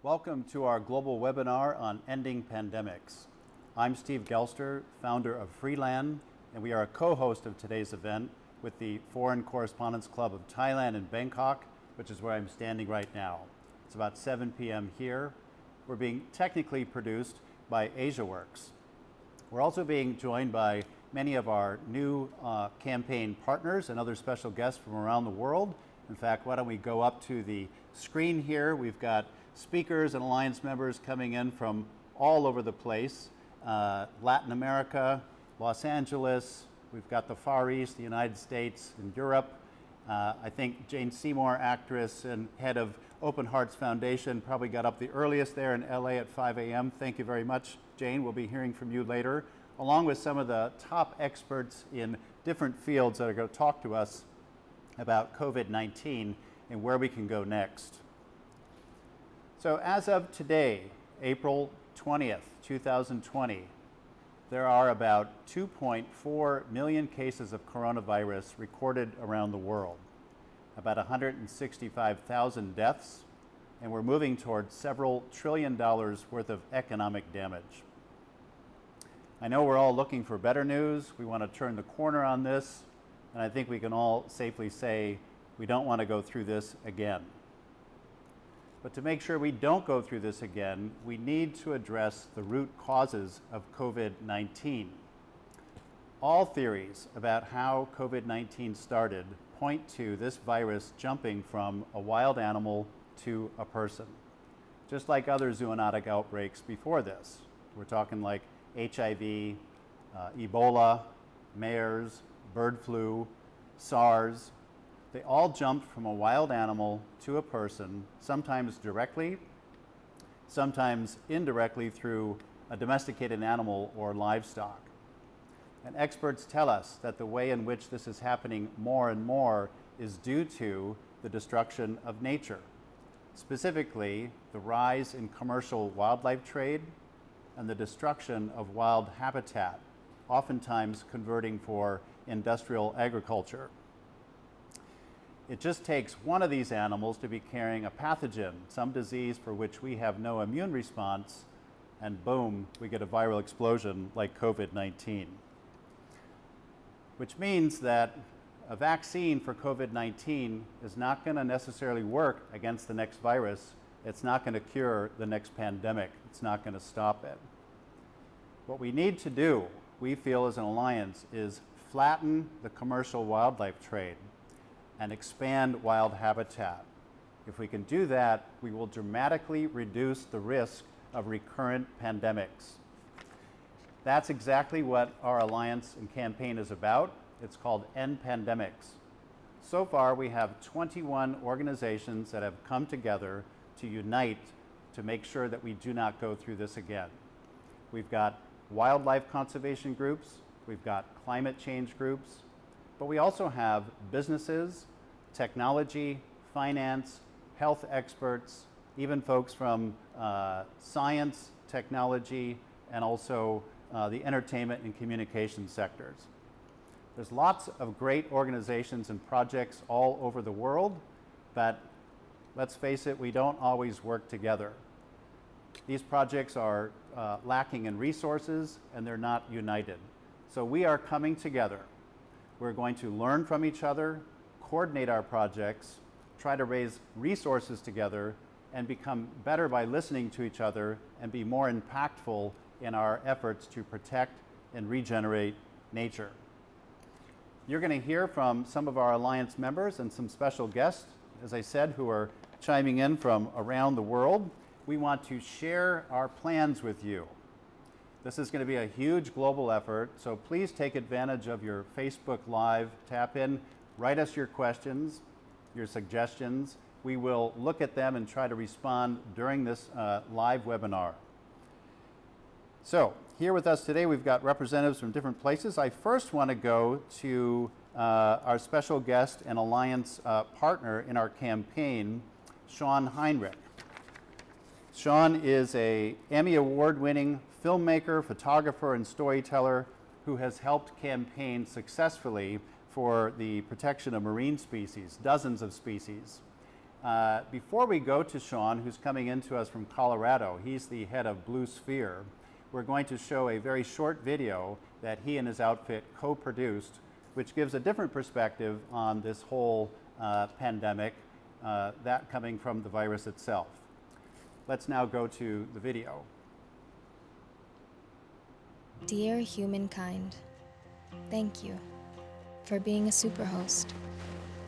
Welcome to our global webinar on ending pandemics. I'm Steve Gelster, founder of Freeland, and we are a co-host of today's event with the Foreign Correspondents Club of Thailand in Bangkok, which is where I'm standing right now. It's about 7 p.m. here. We're being technically produced by AsiaWorks. We're also being joined by many of our new campaign partners and other special guests from around the world. In fact, why don't we go up to the screen here. We've got speakers and alliance members coming in from all over the place. Latin America, Los Angeles, we've got the Far East, the United States, and Europe. I think Jane Seymour, actress and head of Open Hearts Foundation, probably got up the earliest there in LA at 5 a.m. Thank you very much, Jane. We'll be hearing from you later, along with some of the top experts in different fields that are going to talk to us about COVID-19 and where we can go next. So as of today, April 20th, 2020, there are about 2.4 million cases of coronavirus recorded around the world, about 165,000 deaths, and we're moving towards several $1 trillion worth of economic damage. I know we're all looking for better news. We want to turn the corner on this, and I think we can all safely say we don't want to go through this again. But to make sure we don't go through this again, we need to address the root causes of COVID-19. All theories about how COVID-19 started point to this virus jumping from a wild animal to a person, just like other zoonotic outbreaks before this. We're talking like HIV, Ebola, MERS, bird flu, SARS. They all jumped from a wild animal to a person, sometimes directly, sometimes indirectly through a domesticated animal or livestock. And experts tell us that the way in which this is happening more and more is due to the destruction of nature, specifically the rise in commercial wildlife trade and the destruction of wild habitat, oftentimes converting for industrial agriculture. It just takes one of these animals to be carrying a pathogen, some disease for which we have no immune response, and boom, we get a viral explosion like COVID-19. Which means that a vaccine for COVID-19 is not going to necessarily work against the next virus. It's not going to cure the next pandemic. It's not going to stop it. What we need to do, we feel as an alliance, is flatten the commercial wildlife trade and expand wild habitat. If we can do that, we will dramatically reduce the risk of recurrent pandemics. That's exactly what our alliance and campaign is about. It's called End Pandemics. So far, we have 21 organizations that have come together to unite to make sure that we do not go through this again. We've got wildlife conservation groups, we've got climate change groups, but we also have businesses, technology, finance, health experts, even folks from science, technology, and also the entertainment and communication sectors. There's lots of great organizations and projects all over the world, but let's face it, we don't always work together. These projects are lacking in resources and they're not united. So we are coming together. We're going to learn from each other, coordinate our projects, try to raise resources together, and become better by listening to each other and be more impactful in our efforts to protect and regenerate nature. You're going to hear from some of our alliance members and some special guests, as I said, who are chiming in from around the world. We want to share our plans with you. This is going to be a huge global effort, so please take advantage of your Facebook Live tap-in. Write us your questions, your suggestions. We will look at them and try to respond during this live webinar. So here with us today, we've got representatives from different places. I first want to go to our special guest and alliance partner in our campaign, Sean Heinrich. Sean is an Emmy Award-winning filmmaker, photographer, and storyteller who has helped campaign successfully for the protection of marine species, dozens of species. Before we go to Sean, who's coming in to us from Colorado, he's the head of Blue Sphere, we're going to show a very short video that he and his outfit co-produced, which gives a different perspective on this whole pandemic, that coming from the virus itself. Let's now go to the video. Dear humankind, thank you for being a superhost.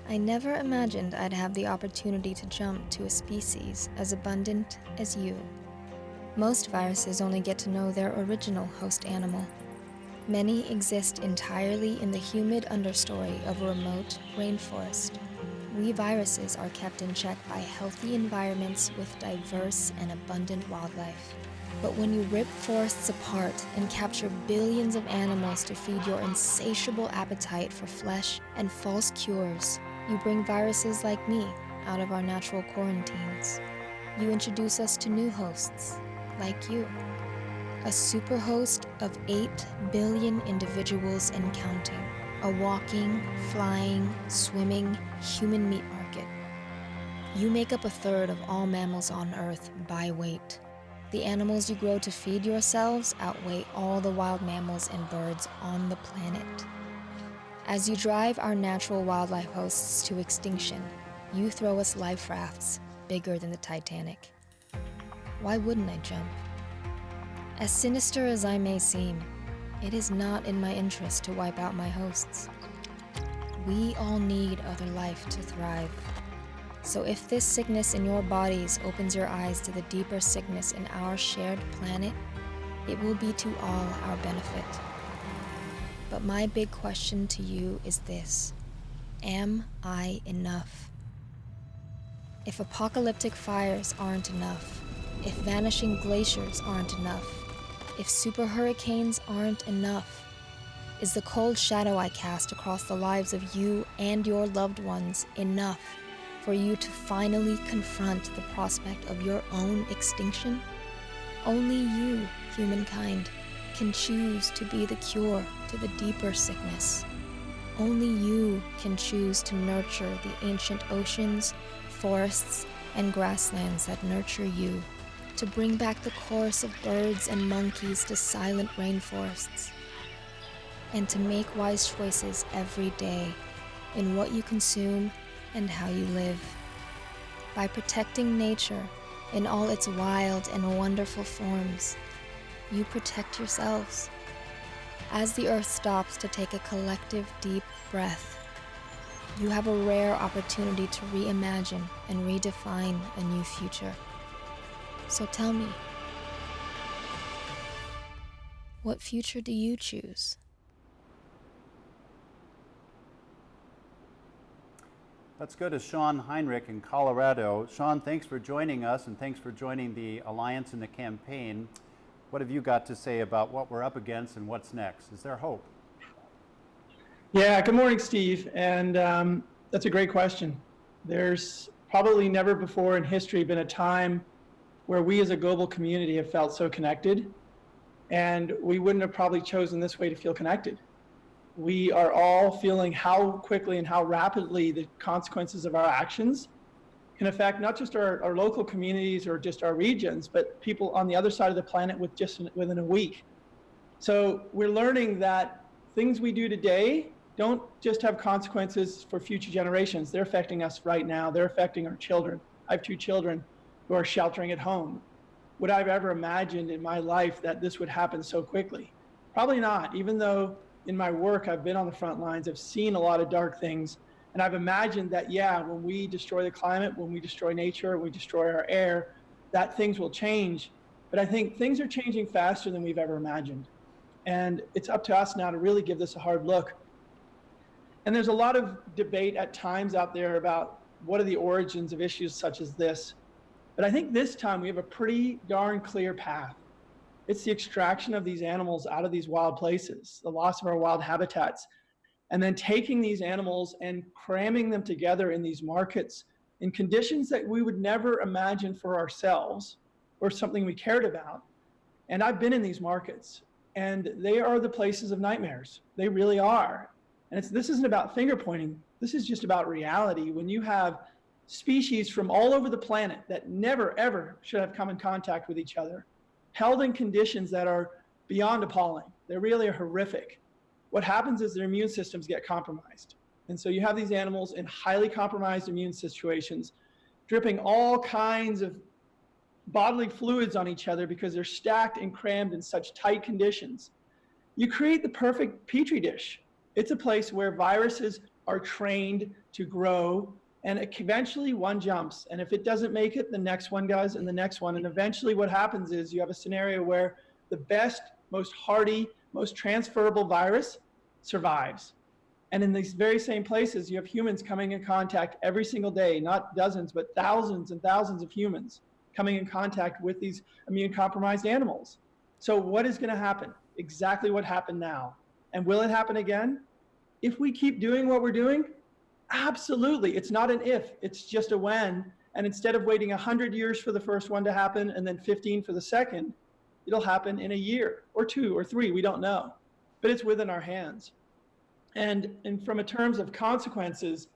I never imagined I'd have the opportunity to jump to a species as abundant as you. Most viruses only get to know their original host animal. Many exist entirely in the humid understory of a remote rainforest. We viruses are kept in check by healthy environments with diverse and abundant wildlife. But when you rip forests apart and capture billions of animals to feed your insatiable appetite for flesh and false cures, you bring viruses like me out of our natural quarantines. You introduce us to new hosts, like you. A superhost of 8 billion individuals and counting. A walking, flying, swimming human meat market. You make up 1/3 of all mammals on Earth by weight. The animals you grow to feed yourselves outweigh all the wild mammals and birds on the planet. As you drive our natural wildlife hosts to extinction, you throw us life rafts bigger than the Titanic. Why wouldn't I jump? As sinister as I may seem, it is not in my interest to wipe out my hosts. We all need other life to thrive. So if this sickness in your bodies opens your eyes to the deeper sickness in our shared planet, it will be to all our benefit. But my big question to you is this: am I enough? If apocalyptic fires aren't enough, if vanishing glaciers aren't enough, if super hurricanes aren't enough, is the cold shadow I cast across the lives of you and your loved ones enough for you to finally confront the prospect of your own extinction? Only you, humankind, can choose to be the cure to the deeper sickness. Only you can choose to nurture the ancient oceans, forests, and grasslands that nurture you, to bring back the chorus of birds and monkeys to silent rainforests, and to make wise choices every day in what you consume and how you live. By protecting nature in all its wild and wonderful forms, you protect yourselves. As the earth stops to take a collective deep breath, you have a rare opportunity to reimagine and redefine a new future. So tell me, what future do you choose? Let's go to Sean Heinrich in Colorado. Sean, thanks for joining us and thanks for joining the Alliance and the campaign. What have you got to say about what we're up against and what's next? Is there hope? Yeah, good morning, Steve. And that's a great question. There's probably never before in history been a time where we as a global community have felt so connected, and we wouldn't have probably chosen this way to feel connected. We are all feeling how quickly and how rapidly the consequences of our actions can affect not just our local communities or just our regions, but people on the other side of the planet within a week. So we're learning that things we do today don't just have consequences for future generations. They're affecting us right now. They're affecting our children. I have 2 children who are sheltering at home. Would I have ever imagined in my life that this would happen so quickly? Probably not, even though in my work, I've been on the front lines. I've seen a lot of dark things. And I've imagined that, yeah, when we destroy the climate, when we destroy nature, when we destroy our air, that things will change. But I think things are changing faster than we've ever imagined. And it's up to us now to really give this a hard look. And there's a lot of debate at times out there about what are the origins of issues such as this. But I think this time we have a pretty darn clear path. It's the extraction of these animals out of these wild places, the loss of our wild habitats, and then taking these animals and cramming them together in these markets in conditions that we would never imagine for ourselves or something we cared about. And I've been in these markets, and they are the places of nightmares. They really are. And this isn't about finger pointing. This is just about reality. When you have species from all over the planet that never, ever should have come in contact with each other, held in conditions that are beyond appalling. They really are horrific. What happens is their immune systems get compromised. And so you have these animals in highly compromised immune situations, dripping all kinds of bodily fluids on each other because they're stacked and crammed in such tight conditions. You create the perfect petri dish. It's a place where viruses are trained to grow, and eventually one jumps. And if it doesn't make it, the next one does, and the next one. And eventually what happens is you have a scenario where the best, most hardy, most transferable virus survives. And in these very same places, you have humans coming in contact every single day, not dozens, but thousands and thousands of humans coming in contact with these immune compromised animals. So what is going to happen? Exactly what happened now. And will it happen again? If we keep doing what we're doing, absolutely. It's not an if, it's just a when. And instead of waiting 100 years for the first one to happen and then 15 for the second, it'll happen in a year or 2 or 3, we don't know. But it's within our hands. And from a terms of consequences,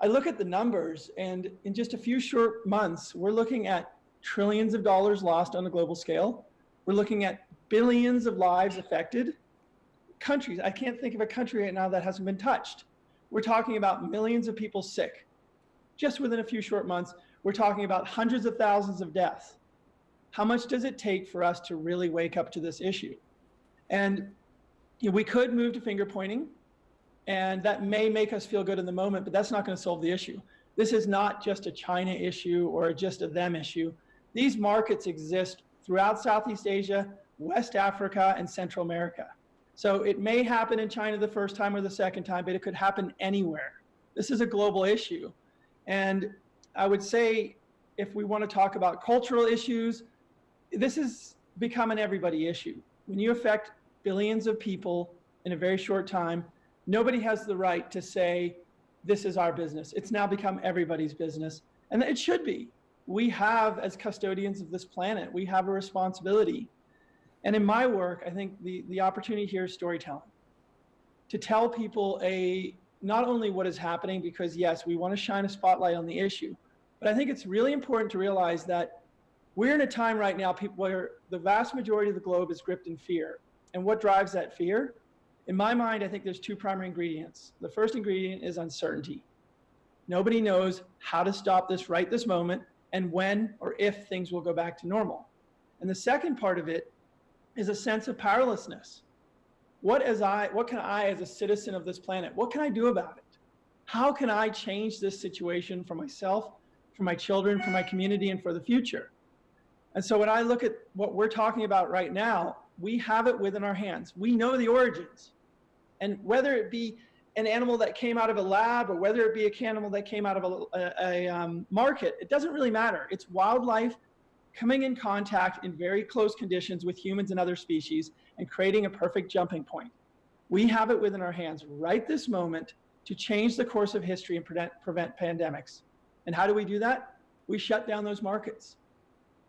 I look at the numbers, and in just a few short months, we're looking at trillions of dollars lost on a global scale. We're looking at billions of lives affected. Countries, I can't think of a country right now that hasn't been touched. We're talking about millions of people sick. Just within a few short months, we're talking about hundreds of thousands of deaths. How much does it take for us to really wake up to this issue? And we could move to finger pointing, and that may make us feel good in the moment, but that's not going to solve the issue. This is not just a China issue or just a them issue. These markets exist throughout Southeast Asia, West Africa, and Central America. So it may happen in China the first time or the second time, but it could happen anywhere. This is a global issue. And I would say, if we want to talk about cultural issues, this has become an everybody issue. When you affect billions of people in a very short time, nobody has the right to say, this is our business. It's now become everybody's business. And it should be. We have, as custodians of this planet, we have a responsibility. And in my work, I think the opportunity here is storytelling. To tell people not only what is happening, because yes, we want to shine a spotlight on the issue, but I think it's really important to realize that we're in a time right now where the vast majority of the globe is gripped in fear. And what drives that fear? In my mind, I think there's 2 primary ingredients. The first ingredient is uncertainty. Nobody knows how to stop this right this moment and when or if things will go back to normal. And the second part of it is a sense of powerlessness. What can I, as a citizen of this planet, what can I do about it? How can I change this situation for myself, for my children, for my community, and for the future? And so when I look at what we're talking about right now, we have it within our hands. We know the origins. And whether it be an animal that came out of a lab or whether it be an animal that came out of a market, it doesn't really matter. It's wildlife coming in contact in very close conditions with humans and other species and creating a perfect jumping point. We have it within our hands right this moment to change the course of history and prevent pandemics. And how do we do that? We shut down those markets.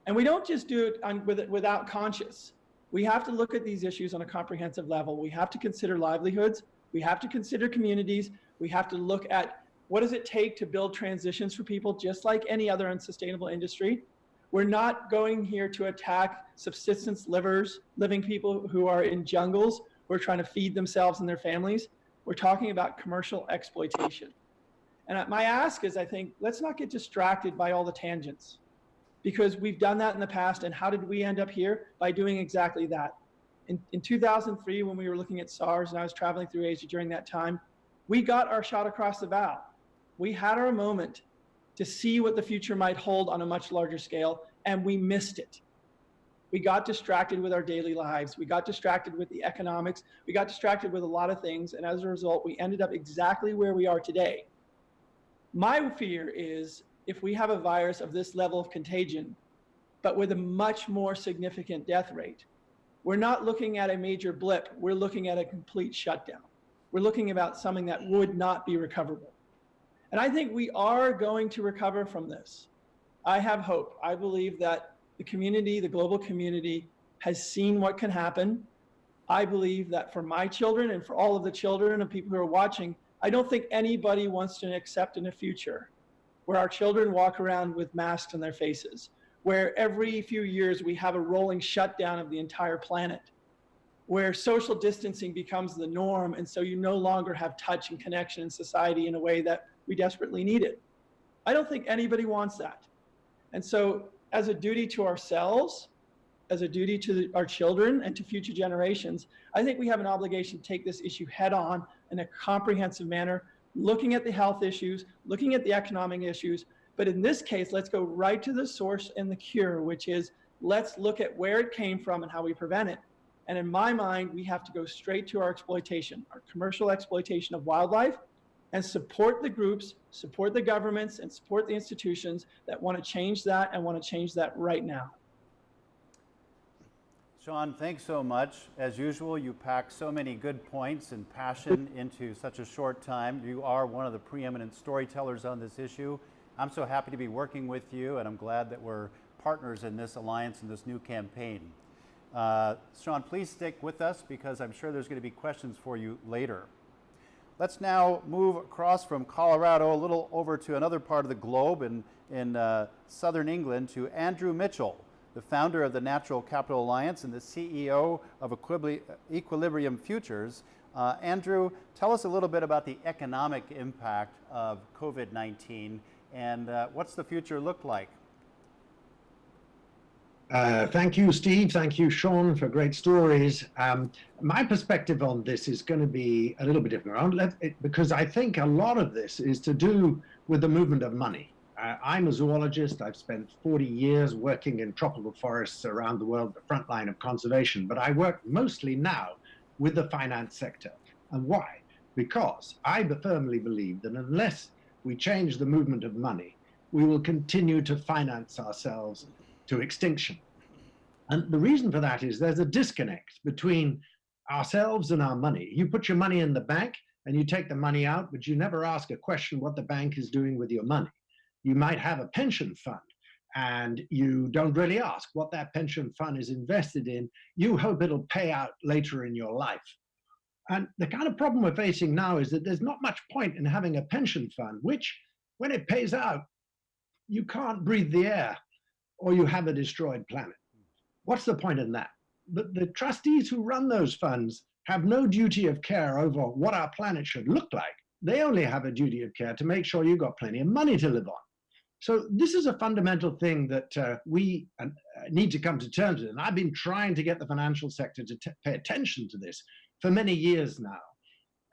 And we don't just do it without conscience. We have to look at these issues on a comprehensive level. We have to consider livelihoods. We have to consider communities. We have to look at what does it take to build transitions for people, just like any other unsustainable industry. We're not going here to attack subsistence living people who are in jungles, who are trying to feed themselves and their families. We're talking about commercial exploitation. And my ask is, I think, let's not get distracted by all the tangents, because we've done that in the past. And how did we end up here? By doing exactly that. In 2003, when we were looking at SARS and I was traveling through Asia during that time, we got our shot across the bow. We had our moment to see what the future might hold on a much larger scale, and we missed it. We got distracted with our daily lives. We got distracted with the economics. We got distracted with a lot of things. And as a result, we ended up exactly where we are today. My fear is, if we have a virus of this level of contagion, but with a much more significant death rate, we're not looking at a major blip. We're looking at a complete shutdown. We're looking about something that would not be recoverable. And I think we are going to recover from this. I have hope. I believe that the community, the global community, has seen what can happen. I believe that for my children and for all of the children of people who are watching, I don't think anybody wants to accept in the future where our children walk around with masks on their faces, where every few years we have a rolling shutdown of the entire planet, where social distancing becomes the norm, and so you no longer have touch and connection in society in a way that we desperately need it. I don't think anybody wants that. And so, as a duty to ourselves, as a duty to our children and to future generations, I think we have an obligation to take this issue head on in a comprehensive manner, looking at the health issues, looking at the economic issues. But in this case, let's go right to the source and the cure, which is let's look at where it came from and how we prevent it. And in my mind, we have to go straight to our exploitation, our commercial exploitation of wildlife, and support the groups, support the governments, and support the institutions that want to change that and want to change that right now. Sean, thanks so much. As usual, you pack so many good points and passion into such a short time. You are one of the preeminent storytellers on this issue. I'm so happy to be working with you, and I'm glad that we're partners in this alliance and this new campaign. Sean, please stick with us because I'm sure there's going to be questions for you later. Let's now move across from Colorado a little over to another part of the globe in southern England to Andrew Mitchell, the founder of the Natural Capital Alliance and the CEO of Equilibrium Futures. Andrew, tell us a little bit about the economic impact of COVID-19 and what's the future look like? Thank you, Steve. Thank you, Sean, for great stories. My perspective on this is going to be a little bit different because I think a lot of this is to do with the movement of money. I'm a zoologist. I've spent 40 years working in tropical forests around the world, the front line of conservation, but I work mostly now with the finance sector. And why? Because I firmly believe that unless we change the movement of money, we will continue to finance ourselves to extinction. And the reason for that is there's a disconnect between ourselves and our money. You put your money in the bank and you take the money out, but you never ask a question what the bank is doing with your money. You might have a pension fund and you don't really ask what that pension fund is invested in. You hope it'll pay out later in your life. And the kind of problem we're facing now is that there's not much point in having a pension fund, which when it pays out, you can't breathe the air or you have a destroyed planet. What's the point in that? The trustees who run those funds have no duty of care over what our planet should look like. They only have a duty of care to make sure you've got plenty of money to live on. So this is a fundamental thing that we need to come to terms with. And I've been trying to get the financial sector to pay attention to this for many years now.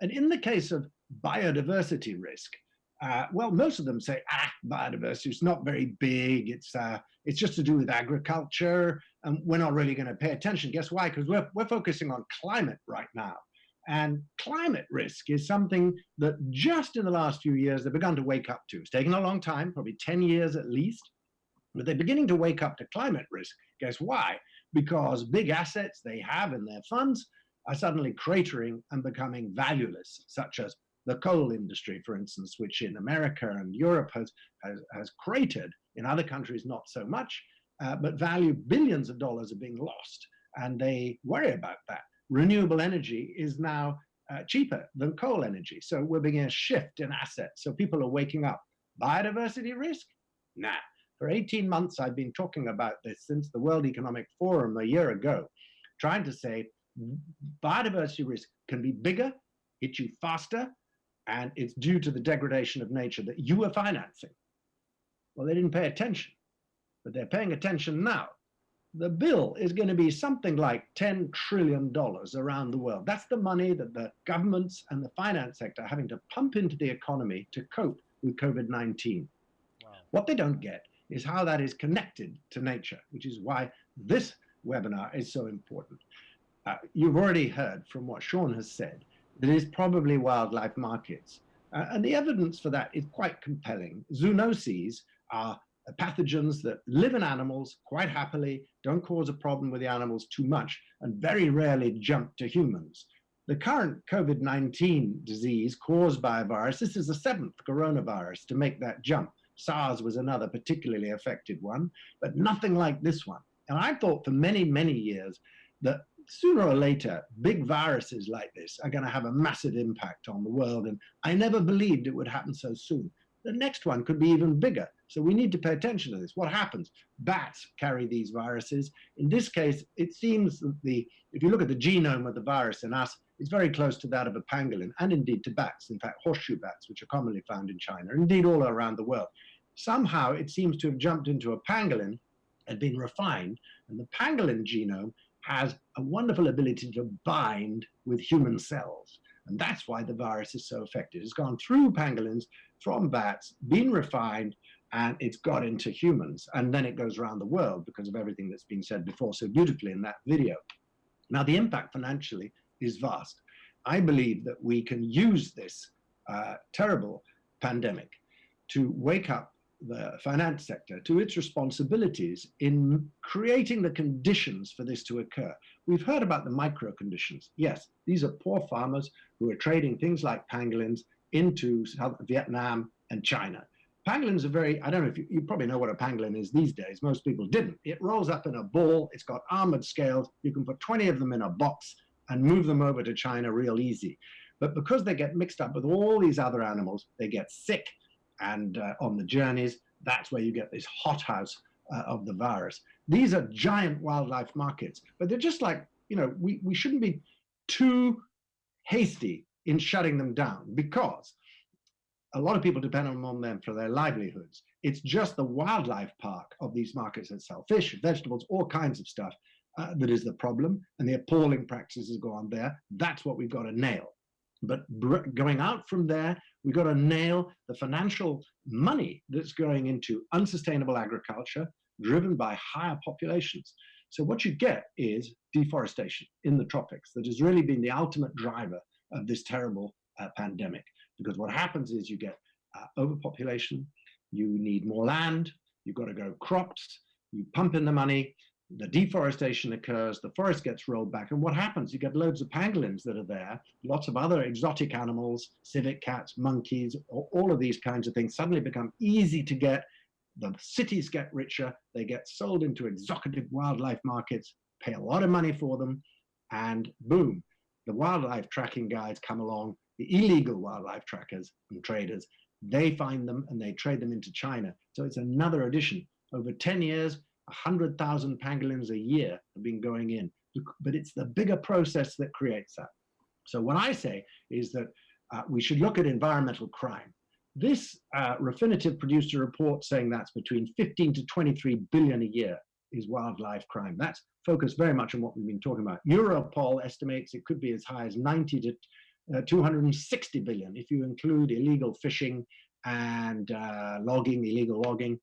And in the case of biodiversity risk, well, most of them say, biodiversity is not very big. It's just to do with agriculture, and we're not really going to pay attention. Guess why? Because we're focusing on climate right now. And climate risk is something that just in the last few years they've begun to wake up to. It's taken a long time, probably 10 years at least, but they're beginning to wake up to climate risk. Guess why? Because big assets they have in their funds are suddenly cratering and becoming valueless, such as the coal industry, for instance, which in America and Europe has cratered. In other countries, not so much, but billions of dollars are being lost, and they worry about that. Renewable energy is now cheaper than coal energy. So we're beginning a shift in assets. So people are waking up. Biodiversity risk? Nah. For 18 months, I've been talking about this since the World Economic Forum a year ago, trying to say biodiversity risk can be bigger, hit you faster, and it's due to the degradation of nature that you are financing. Well, they didn't pay attention, but they're paying attention now. The bill is going to be something like $10 trillion around the world. That's the money that the governments and the finance sector are having to pump into the economy to cope with COVID-19. Wow. What they don't get is how that is connected to nature, which is why this webinar is so important. You've already heard from what Sean has said, that it is probably wildlife markets. And the evidence for that is quite compelling. Zoonoses are pathogens that live in animals quite happily, don't cause a problem with the animals too much, and very rarely jump to humans. The current COVID-19 disease caused by a virus, this is the 7th coronavirus to make that jump. SARS was another particularly affected one, but nothing like this one. And I thought for many, many years that sooner or later, big viruses like this are going to have a massive impact on the world. And I never believed it would happen so soon. The next one could be even bigger. So we need to pay attention to this. What happens? Bats carry these viruses. In this case, it seems that if you look at the genome of the virus in us, it's very close to that of a pangolin, and indeed to bats, in fact, horseshoe bats, which are commonly found in China, indeed all around the world. Somehow it seems to have jumped into a pangolin and been refined, and the pangolin genome has a wonderful ability to bind with human cells. And that's why the virus is so effective. It's gone through pangolins, from bats, been refined, and it's got into humans. And then it goes around the world because of everything that's been said before so beautifully in that video. Now, the impact financially is vast. I believe that we can use this terrible pandemic to wake up the finance sector to its responsibilities in creating the conditions for this to occur. We've heard about the micro conditions. Yes, these are poor farmers who are trading things like pangolins into Vietnam and China. Pangolins are very, I don't know if you probably know what a pangolin is these days. Most people didn't. It rolls up in a ball. It's got armored scales. You can put 20 of them in a box and move them over to China real easy. But because they get mixed up with all these other animals, they get sick. And on the journeys, that's where you get this hothouse of the virus. These are giant wildlife markets, but they're just like, we shouldn't be too hasty in shutting them down, because a lot of people depend on them for their livelihoods. It's just the wildlife park of these markets that sell fish, vegetables, all kinds of stuff that is the problem, and the appalling practices go on there. That's what we've got to nail. But going out from there, we've got to nail the financial money that's going into unsustainable agriculture driven by higher populations. So what you get is deforestation in the tropics that has really been the ultimate driver of this terrible pandemic. Because what happens is you get overpopulation, you need more land, you've got to grow crops, you pump in the money, the deforestation occurs, the forest gets rolled back, and what happens? You get loads of pangolins that are there, lots of other exotic animals, civet cats, monkeys, all of these kinds of things suddenly become easy to get. The cities get richer, they get sold into exotic wildlife markets, pay a lot of money for them, and boom, the wildlife tracking guys come along, the illegal wildlife trackers and traders, they find them and they trade them into China. So it's another addition. Over 10 years, 100,000 pangolins a year have been going in, but it's the bigger process that creates that. So what I say is that we should look at environmental crime. This Refinitiv produced a report saying that's between 15 to 23 billion a year is wildlife crime. That's focused very much on what we've been talking about. Europol estimates it could be as high as 90 to 260 billion if you include illegal fishing and illegal logging.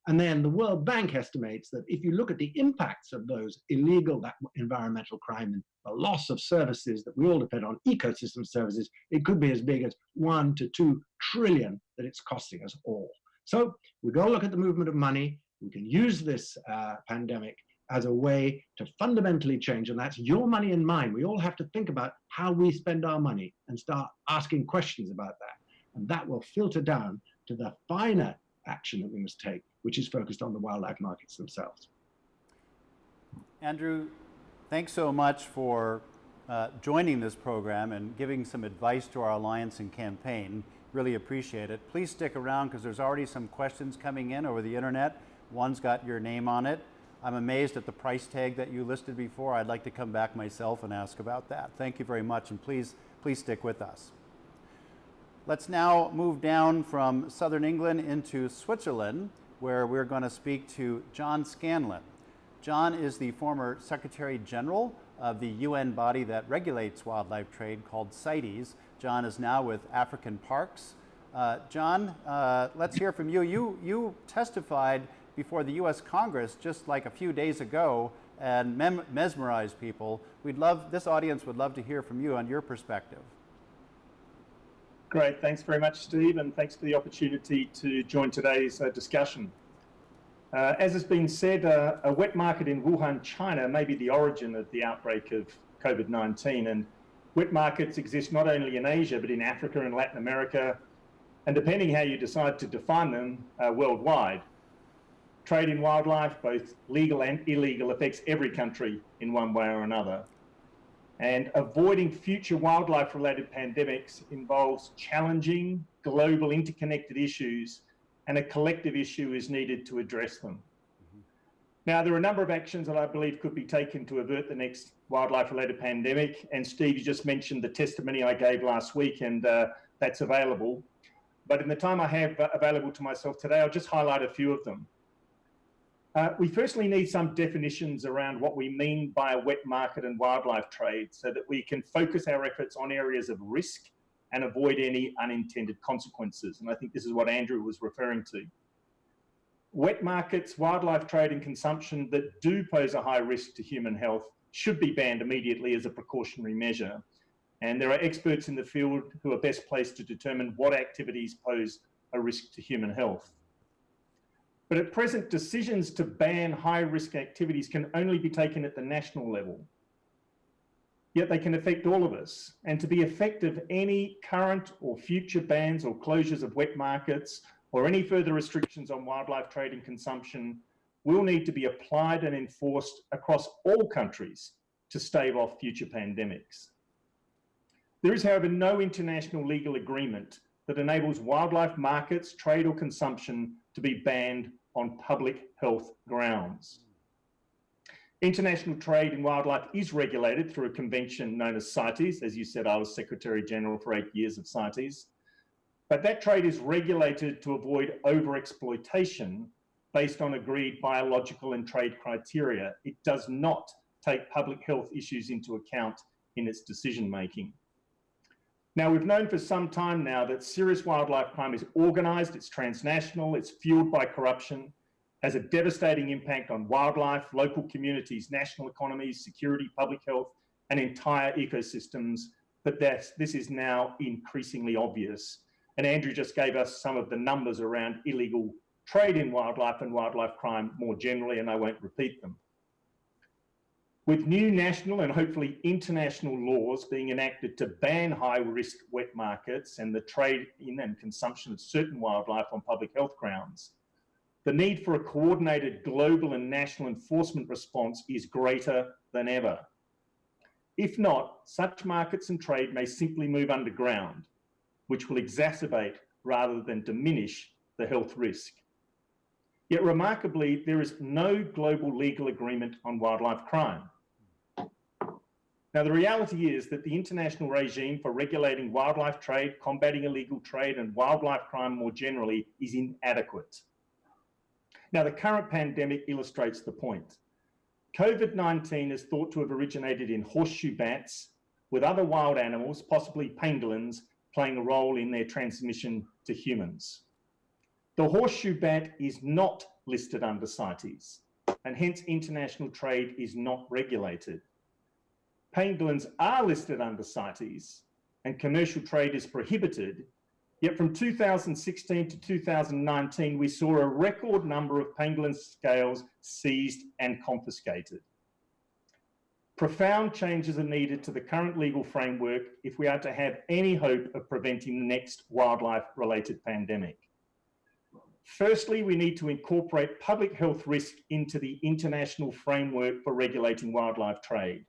And then the World Bank estimates that if you look at the impacts of those illegal environmental crime and the loss of services that we all depend on, ecosystem services, it could be as big as 1 to 2 trillion that it's costing us all. So we got to look at the movement of money. We can use this pandemic as a way to fundamentally change, and that's your money and mine. We all have to think about how we spend our money and start asking questions about that. And that will filter down to the finer action that we must take, which is focused on the wildlife markets themselves. Andrew, thanks so much for joining this program and giving some advice to our alliance and campaign. Really appreciate it. Please stick around because there's already some questions coming in over the internet. One's got your name on it. I'm amazed at the price tag that you listed before. I'd like to come back myself and ask about that. Thank you very much, and please stick with us. Let's now move down from southern England into Switzerland, where we're going to speak to John Scanlon. John is the former Secretary General of the UN body that regulates wildlife trade called CITES. John is now with African Parks. John, let's hear from you. You testified before the US Congress just like a few days ago and mesmerized people. This audience would love to hear from you on your perspective. Great, thanks very much, Steve, and thanks for the opportunity to join today's discussion. As has been said, a wet market in Wuhan, China may be the origin of the outbreak of COVID-19, and wet markets exist not only in Asia, but in Africa and Latin America, and depending how you decide to define them, worldwide. Trade in wildlife, both legal and illegal, affects every country in one way or another. And avoiding future wildlife-related pandemics involves challenging global interconnected issues, and a collective issue is needed to address them. Now, there are a number of actions that I believe could be taken to avert the next wildlife-related pandemic. And Steve, you just mentioned the testimony I gave last week, and that's available. But in the time I have available to myself today, I'll just highlight a few of them. We firstly need some definitions around what we mean by a wet market and wildlife trade so that we can focus our efforts on areas of risk and avoid any unintended consequences. And I think this is what Andrew was referring to. Wet markets, wildlife trade and consumption that do pose a high risk to human health should be banned immediately as a precautionary measure. And there are experts in the field who are best placed to determine what activities pose a risk to human health. But at present, decisions to ban high-risk activities can only be taken at the national level. Yet they can affect all of us. And to be effective, any current or future bans or closures of wet markets or any further restrictions on wildlife trade and consumption will need to be applied and enforced across all countries to stave off future pandemics. There is, however, no international legal agreement that enables wildlife markets, trade or consumption to be banned on public health grounds. International trade in wildlife is regulated through a convention known as CITES. As you said, I was Secretary General for 8 years of CITES. But that trade is regulated to avoid overexploitation based on agreed biological and trade criteria. It does not take public health issues into account in its decision making. Now, we've known for some time now that serious wildlife crime is organised, it's transnational, it's fueled by corruption, has a devastating impact on wildlife, local communities, national economies, security, public health, and entire ecosystems. But this is now increasingly obvious. And Andrew just gave us some of the numbers around illegal trade in wildlife and wildlife crime more generally, and I won't repeat them. With new national and hopefully international laws being enacted to ban high-risk wet markets and the trade in and consumption of certain wildlife on public health grounds, the need for a coordinated global and national enforcement response is greater than ever. If not, such markets and trade may simply move underground, which will exacerbate rather than diminish the health risk. Yet remarkably, there is no global legal agreement on wildlife crime. Now, the reality is that the international regime for regulating wildlife trade, combating illegal trade, and wildlife crime more generally is inadequate. Now, the current pandemic illustrates the point. COVID-19 is thought to have originated in horseshoe bats, with other wild animals, possibly pangolins, playing a role in their transmission to humans. The horseshoe bat is not listed under CITES, and hence international trade is not regulated. Pangolins are listed under CITES, and commercial trade is prohibited, yet from 2016 to 2019, we saw a record number of pangolin scales seized and confiscated. Profound changes are needed to the current legal framework if we are to have any hope of preventing the next wildlife-related pandemic. Firstly, we need to incorporate public health risk into the international framework for regulating wildlife trade.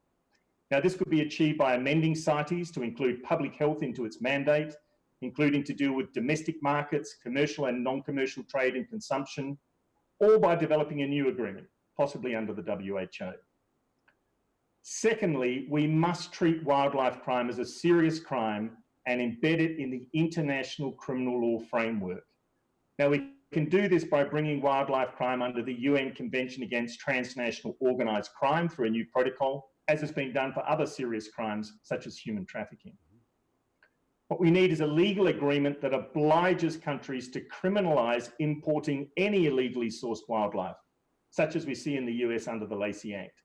Now, this could be achieved by amending CITES to include public health into its mandate, including to deal with domestic markets, commercial and non-commercial trade and consumption, or by developing a new agreement, possibly under the WHO. Secondly, we must treat wildlife crime as a serious crime and embed it in the international criminal law framework. Now, we can do this by bringing wildlife crime under the UN Convention Against Transnational Organised Crime through a new protocol, as has been done for other serious crimes such as human trafficking. What we need is a legal agreement that obliges countries to criminalise importing any illegally sourced wildlife, such as we see in the US under the Lacey Act,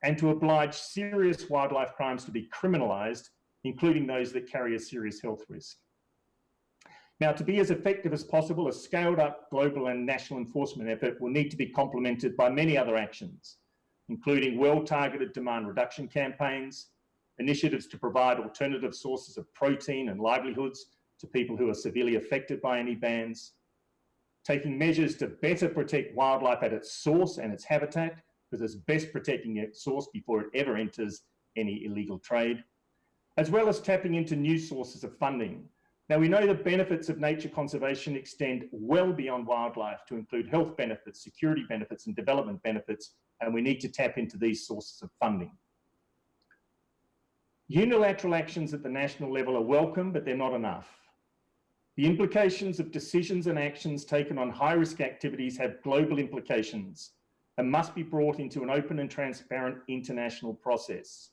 and to oblige serious wildlife crimes to be criminalised, including those that carry a serious health risk. Now, to be as effective as possible, a scaled up global and national enforcement effort will need to be complemented by many other actions, including well-targeted demand reduction campaigns, initiatives to provide alternative sources of protein and livelihoods to people who are severely affected by any bans, taking measures to better protect wildlife at its source and its habitat, because it's best protecting its source before it ever enters any illegal trade, as well as tapping into new sources of funding. Now, we know the benefits of nature conservation extend well beyond wildlife to include health benefits, security benefits, and development benefits, and we need to tap into these sources of funding. Unilateral actions at the national level are welcome, but they're not enough. The implications of decisions and actions taken on high-risk activities have global implications and must be brought into an open and transparent international process.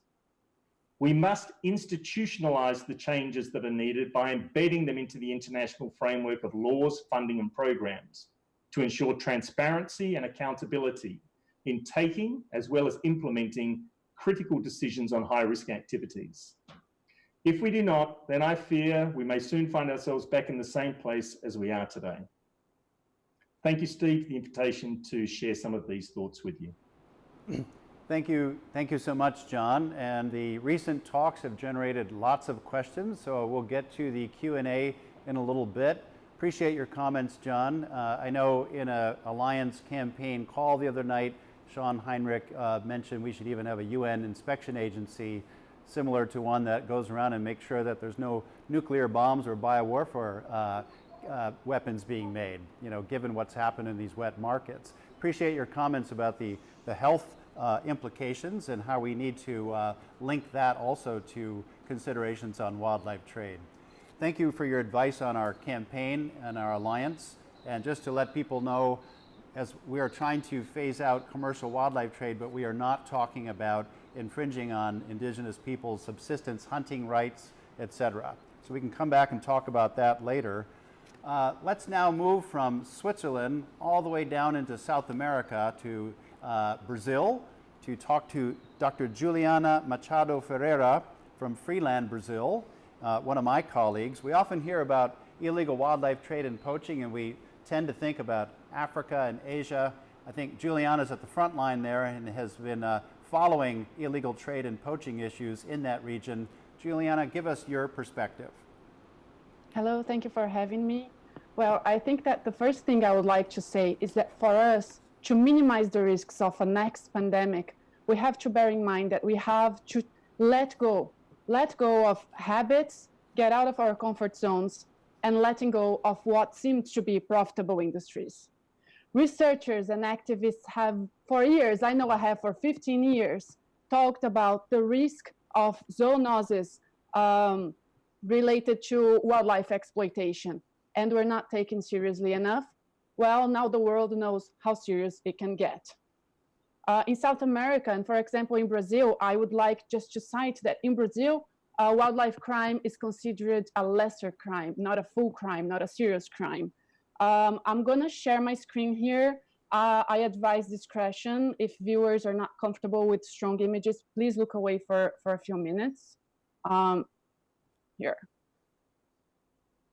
We must institutionalize the changes that are needed by embedding them into the international framework of laws, funding, and programs to ensure transparency and accountability in taking as well as implementing critical decisions on high-risk activities. If we do not, then I fear we may soon find ourselves back in the same place as we are today. Thank you, Steve, for the invitation to share some of these thoughts with you. Thank you so much, John. And the recent talks have generated lots of questions, so we'll get to the Q&A in a little bit. Appreciate your comments, John. I know in an Alliance campaign call the other night, Sean Heinrich mentioned we should even have a UN inspection agency similar to one that goes around and makes sure that there's no nuclear bombs or biowarfare weapons being made, given what's happened in these wet markets. Appreciate your comments about the health implications and how we need to link that also to considerations on wildlife trade. Thank you for your advice on our campaign and our alliance. And just to let people know, as we are trying to phase out commercial wildlife trade, but we are not talking about infringing on indigenous people's subsistence hunting rights, etc. So we can come back and talk about that later. Let's now move from Switzerland all the way down into South America to Brazil to talk to Dr. Juliana Machado Ferreira from Freeland, Brazil, one of my colleagues. We often hear about illegal wildlife trade and poaching, and we tend to think about Africa and Asia. I think Juliana's at the front line there and has been following illegal trade and poaching issues in that region. Juliana, give us your perspective. Hello, thank you for having me. Well, I think that the first thing I would like to say is that for us to minimize the risks of a next pandemic, we have to bear in mind that we have to let go of habits, get out of our comfort zones, and letting go of what seems to be profitable industries. Researchers and activists have for years, I know I have for 15 years, talked about the risk of zoonoses related to wildlife exploitation, and we're not taken seriously enough. Well, now the world knows how serious it can get. In South America, and for example, in Brazil, I would like just to cite that in Brazil, wildlife crime is considered a lesser crime, not a full crime, not a serious crime. I'm gonna share my screen here. I advise discretion. If viewers are not comfortable with strong images, please look away for a few minutes. Here,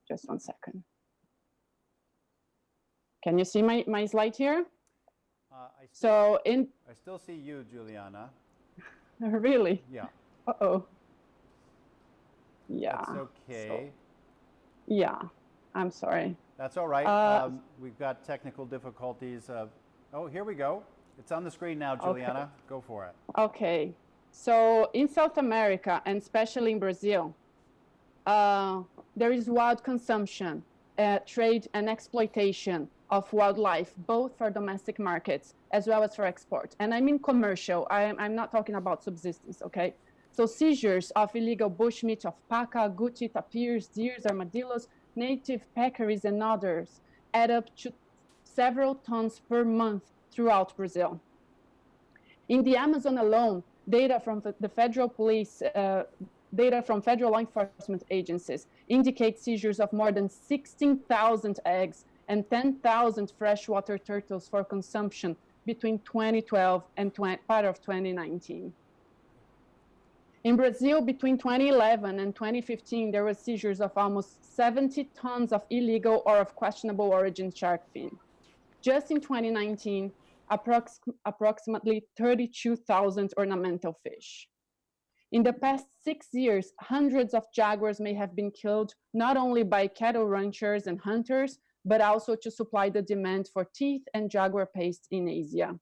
just 1 second. Can you see my slide here? I still see you, Juliana. Really? Yeah. Uh-oh. Yeah. That's okay. Yeah, I'm sorry. That's all right. We've got technical difficulties. Oh, here we go. It's on the screen now, Juliana. Okay. Go for it. Okay. So in South America, and especially in Brazil, there is wild consumption, trade and exploitation of wildlife, both for domestic markets as well as for export. And I mean commercial. I'm not talking about subsistence, okay? So seizures of illegal bushmeat of paca, guti, tapirs, deers, armadillos, native peccaries, and others add up to several tons per month throughout Brazil. In the Amazon alone, data from the federal police, data from federal law enforcement agencies indicate seizures of more than 16,000 eggs and 10,000 freshwater turtles for consumption between 2012 and part of 2019. In Brazil, between 2011 and 2015, there were seizures of almost 70 tons of illegal or of questionable origin shark fin. Just in 2019, approximately 32,000 ornamental fish. In the past 6 years, hundreds of jaguars may have been killed, not only by cattle ranchers and hunters, but also to supply the demand for teeth and jaguar paste in Asia.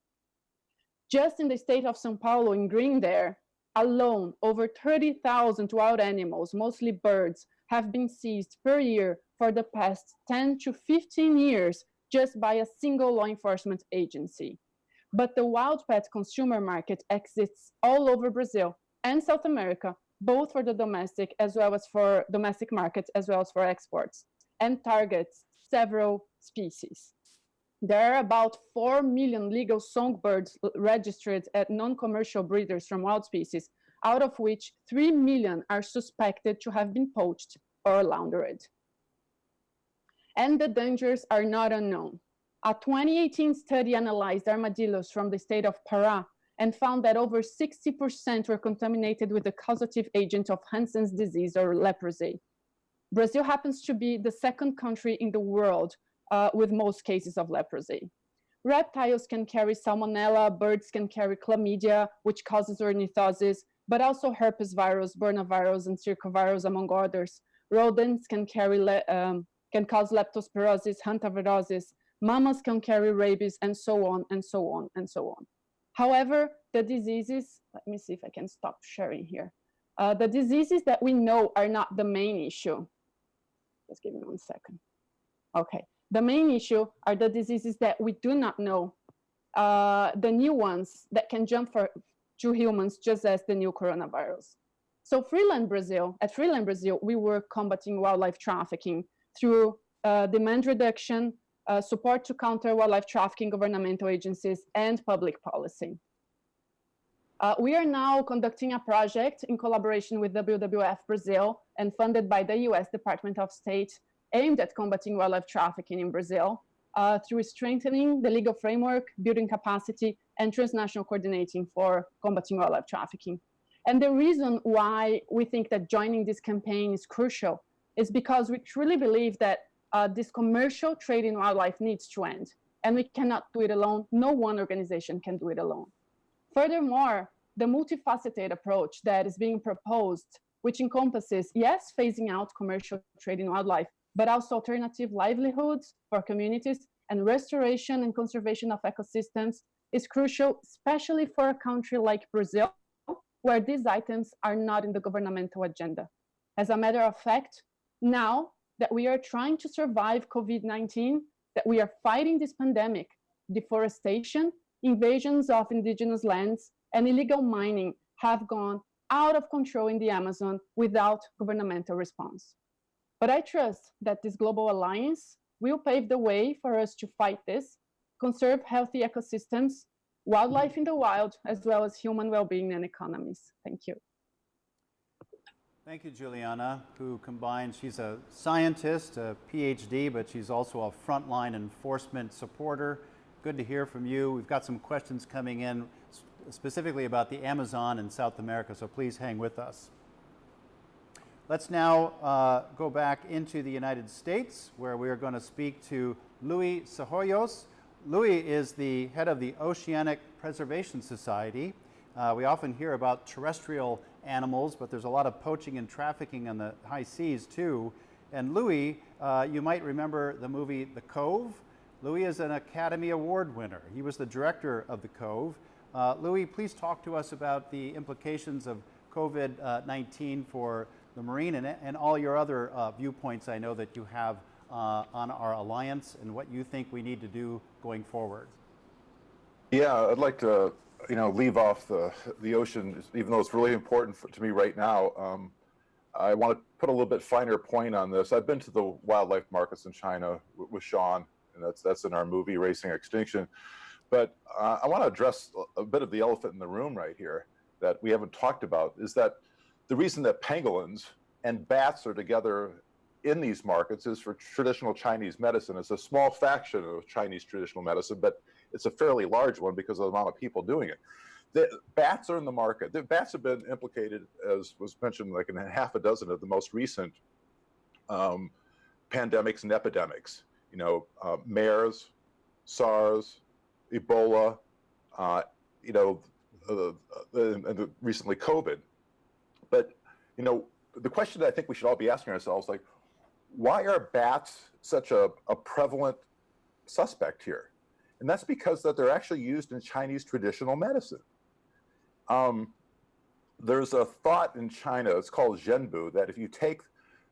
Just in the state of São Paulo, in green there, alone, over 30,000 wild animals, mostly birds, have been seized per year for the past 10 to 15 years just by a single law enforcement agency. But the wild pet consumer market exists all over Brazil and South America, both for the domestic as well as for domestic markets, as well as for exports, and targets several species. There are about 4 million legal songbirds registered at non-commercial breeders from wild species, out of which 3 million are suspected to have been poached or laundered. And the dangers are not unknown. A 2018 study analyzed armadillos from the state of Pará and found that over 60% were contaminated with the causative agent of Hansen's disease or leprosy. Brazil happens to be the second country in the world with most cases of leprosy. Reptiles can carry salmonella, birds can carry chlamydia, which causes ornithosis, but also herpes virus, burnavirus, and circovirus, among others. Rodents can cause leptospirosis, hantavirosis. Mammals can carry rabies, and so on, and so on, and so on. However, the diseases, let me see if I can stop sharing here. The diseases that we know are not the main issue. Just give me 1 second. Okay, the main issue are the diseases that we do not know, the new ones that can jump to humans, just as the new coronavirus. So at Freeland Brazil, we work combating wildlife trafficking through demand reduction, support to counter wildlife trafficking, governmental agencies, and public policy. We are now conducting a project in collaboration with WWF Brazil and funded by the US Department of State aimed at combating wildlife trafficking in Brazil through strengthening the legal framework, building capacity, and transnational coordinating for combating wildlife trafficking. And the reason why we think that joining this campaign is crucial is because we truly believe that this commercial trade in wildlife needs to end, and we cannot do it alone. No one organization can do it alone. Furthermore, the multifaceted approach that is being proposed, which encompasses, yes, phasing out commercial trade in wildlife, but also alternative livelihoods for communities and restoration and conservation of ecosystems, is crucial, especially for a country like Brazil, where these items are not in the governmental agenda. As a matter of fact, now that we are trying to survive COVID-19, that we are fighting this pandemic, deforestation, invasions of indigenous lands, and illegal mining have gone out of control in the Amazon without governmental response. But I trust that this global alliance will pave the way for us to fight this, conserve healthy ecosystems, wildlife in the wild, as well as human well-being and economies. Thank you. Thank you, Juliana, who combines, she's a scientist, a PhD, but she's also a frontline enforcement supporter. Good to hear from you. We've got some questions coming in specifically about the Amazon in South America, so please hang with us. Let's now go back into the United States, where we are going to speak to Luis Cejoyos. Luis is the head of the Oceanic Preservation Society. We often hear about terrestrial animals, but there's a lot of poaching and trafficking on the high seas too. And Luis, you might remember the movie The Cove. Luis is an Academy Award winner. He was the director of The Cove. Luis, please talk to us about the implications of COVID-19 for the Marine and all your other viewpoints I know that you have on our alliance and what you think we need to do going forward. Yeah, I'd like to leave off the ocean, even though it's really important to me right now. I want to put a little bit finer point on this. I've been to the wildlife markets in China with Sean, and that's in our movie, Racing Extinction. But I want to address a bit of the elephant in the room right here that we haven't talked about, is that the reason that pangolins and bats are together in these markets is for traditional Chinese medicine. It's a small fraction of Chinese traditional medicine, but it's a fairly large one because of the amount of people doing it. The bats are in the market. The bats have been implicated, as was mentioned, like in half a dozen of the most recent pandemics and epidemics. MERS, SARS, Ebola, and recently COVID. But the question that I think we should all be asking ourselves, like, why are bats such a prevalent suspect here? And that's because that they're actually used in Chinese traditional medicine. there's a thought in China, it's called Zhenbu, that if you take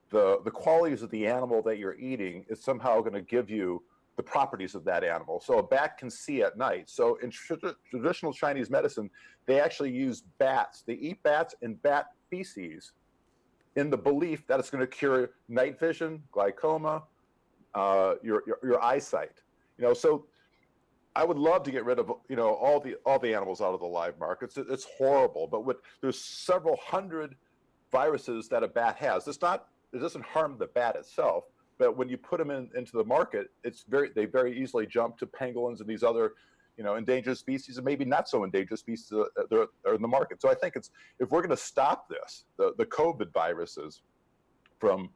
the qualities of the animal that you're eating, it's somehow going to give you the properties of that animal. So a bat can see at night. So in traditional Chinese medicine, they actually use bats. They eat bats and bat feces in the belief that it's going to cure night vision, glaucoma, your eyesight. So I would love to get rid of all the animals out of the live markets. It's horrible, but there's several hundred viruses that a bat has. It doesn't harm the bat itself, but when you put them into the market, they very easily jump to pangolins and these other endangered species, and maybe not so endangered species that are in the market. So I think if we're going to stop this, the COVID viruses from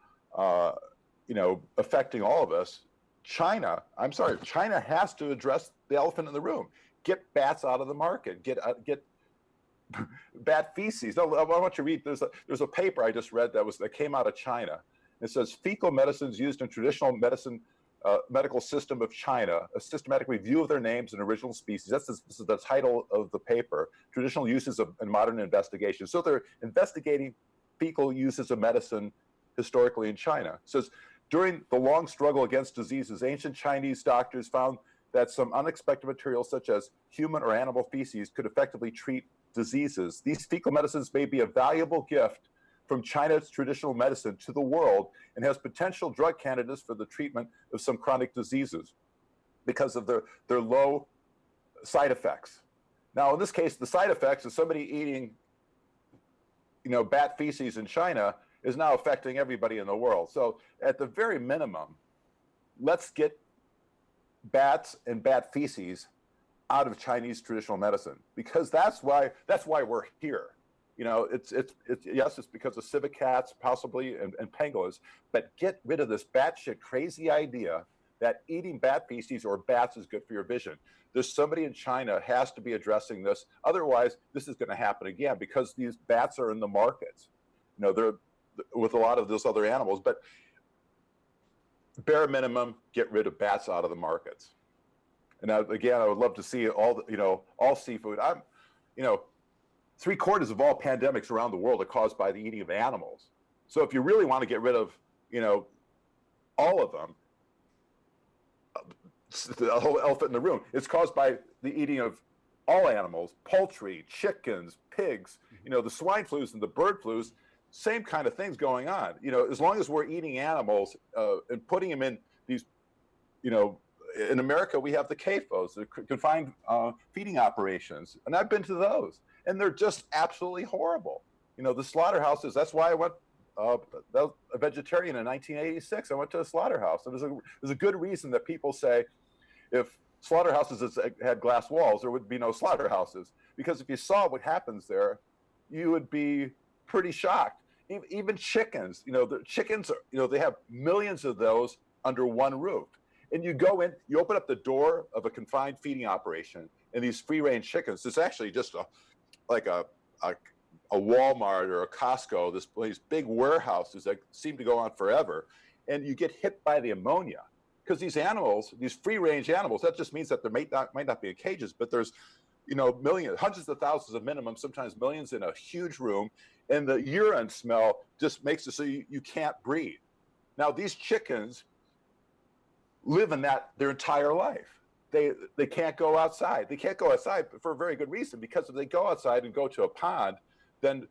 affecting all of us, China has to address the elephant in the room. Get bats out of the market. Get bat feces. No, I want you to read. There's a paper I just read that came out of China. It says fecal medicines used in traditional medicine medical system of China, a systematic review of their names and original species. This is the title of the paper. Traditional uses in modern investigation. So they're investigating fecal uses of medicine historically in China. It says during the long struggle against diseases, ancient Chinese doctors found that some unexpected materials such as human or animal feces could effectively treat diseases. These fecal medicines may be a valuable gift from China's traditional medicine to the world and has potential drug candidates for the treatment of some chronic diseases because of their low side effects. Now, in this case, the side effects of somebody eating, bat feces in China is now affecting everybody in the world. So at the very minimum, let's get bats and bat feces out of Chinese traditional medicine, because that's why we're here. It's because of civet cats, possibly, and pangolins, but get rid of this batshit crazy idea that eating bat feces or bats is good for your vision. There's somebody in China has to be addressing this. Otherwise, this is going to happen again, because these bats are in the markets. They're with a lot of those other animals, but bare minimum, get rid of bats out of the markets. And again, I would love to see all seafood. 3/4 of all pandemics around the world are caused by the eating of animals. So if you really want to get rid of, all of them, the whole elephant in the room, it's caused by the eating of all animals, poultry, chickens, pigs, the swine flus and the bird flus, same kind of things going on. As long as we're eating animals and putting them in these, in America, we have the CAFOs, the confined feeding operations, and I've been to those, and they're just absolutely horrible. The slaughterhouses, that's why I went a vegetarian in 1986. I went to a slaughterhouse, and there's a good reason that people say if slaughterhouses had glass walls, there would be no slaughterhouses, because if you saw what happens there, you would be pretty shocked. Even chickens, the chickens are, they have millions of those under one roof. And you go in, you open up the door of a confined feeding operation, and these free-range chickens, it's actually just like a Walmart or a Costco, these big warehouses that seem to go on forever, and you get hit by the ammonia. Because these animals, these free-range animals, that just means that there might not be in cages, but there's millions, hundreds of thousands of minimum, sometimes millions in a huge room, and the urine smell just makes it so you can't breathe. Now, these chickens live in that their entire life. They can't go outside. They can't go outside for a very good reason, because if they go outside and go to a pond, then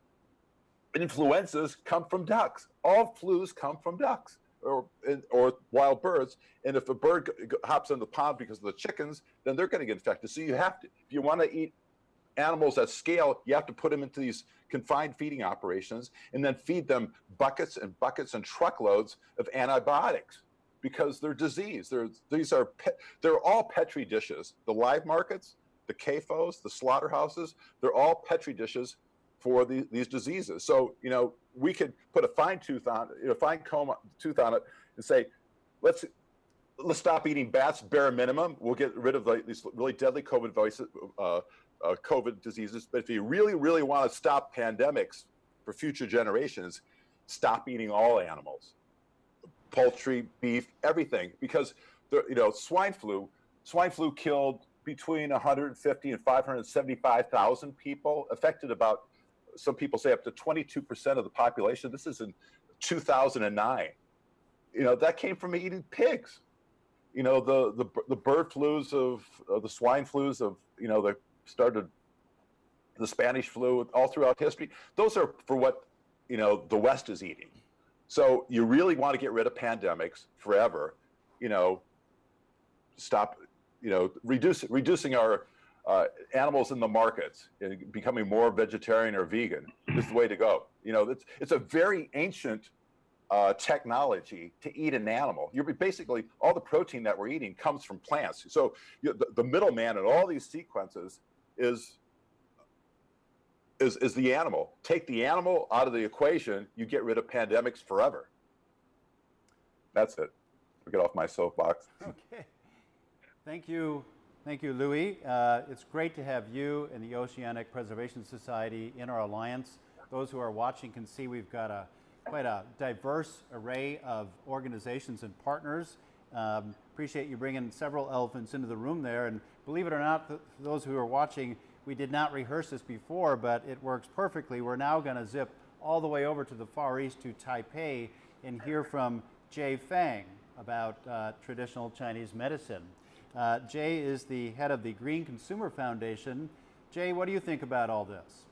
influenzas come from ducks. All flus come from ducks or wild birds. And if a bird hops in the pond because of the chickens, then they're going to get infected. So you have to, if you want to eat animals at scale, you have to put them into these confined feeding operations and then feed them buckets and buckets and truckloads of antibiotics, because they're diseased. They're all petri dishes. The live markets, the CAFOs, the slaughterhouses, they're all petri dishes for these diseases. So we could put a fine tooth on it, and say, let's stop eating bats bare minimum. We'll get rid of these really deadly COVID diseases. But if you really, really want to stop pandemics for future generations, stop eating all animals. Poultry, beef, everything, because swine flu killed between 150 and 575,000 people, affected about some people say up to 22% of the population. This is in 2009. That came from eating pigs. The bird flus of the swine flus of, that started the Spanish flu all throughout history. Those are for what, the West is eating. So you really want to get rid of pandemics forever, stop, reducing our animals in the markets and becoming more vegetarian or vegan is the way to go. It's a very ancient technology to eat an animal. You're basically, all the protein that we're eating comes from plants. So the middleman in all these sequences is the animal. Take the animal out of the equation, you get rid of pandemics forever. That's it. I'll get off my soapbox. Okay. Thank you, Louis. It's great to have you and the Oceanic Preservation Society in our alliance. Those who are watching can see we've got quite a diverse array of organizations and partners. Appreciate you bringing several elephants into the room there. And believe it or not, for those who are watching, we did not rehearse this before, but it works perfectly. We're now going to zip all the way over to the Far East to Taipei and hear from Jay Fang about traditional Chinese medicine. Jay is the head of the Green Consumer Foundation. Jay, what do you think about all this?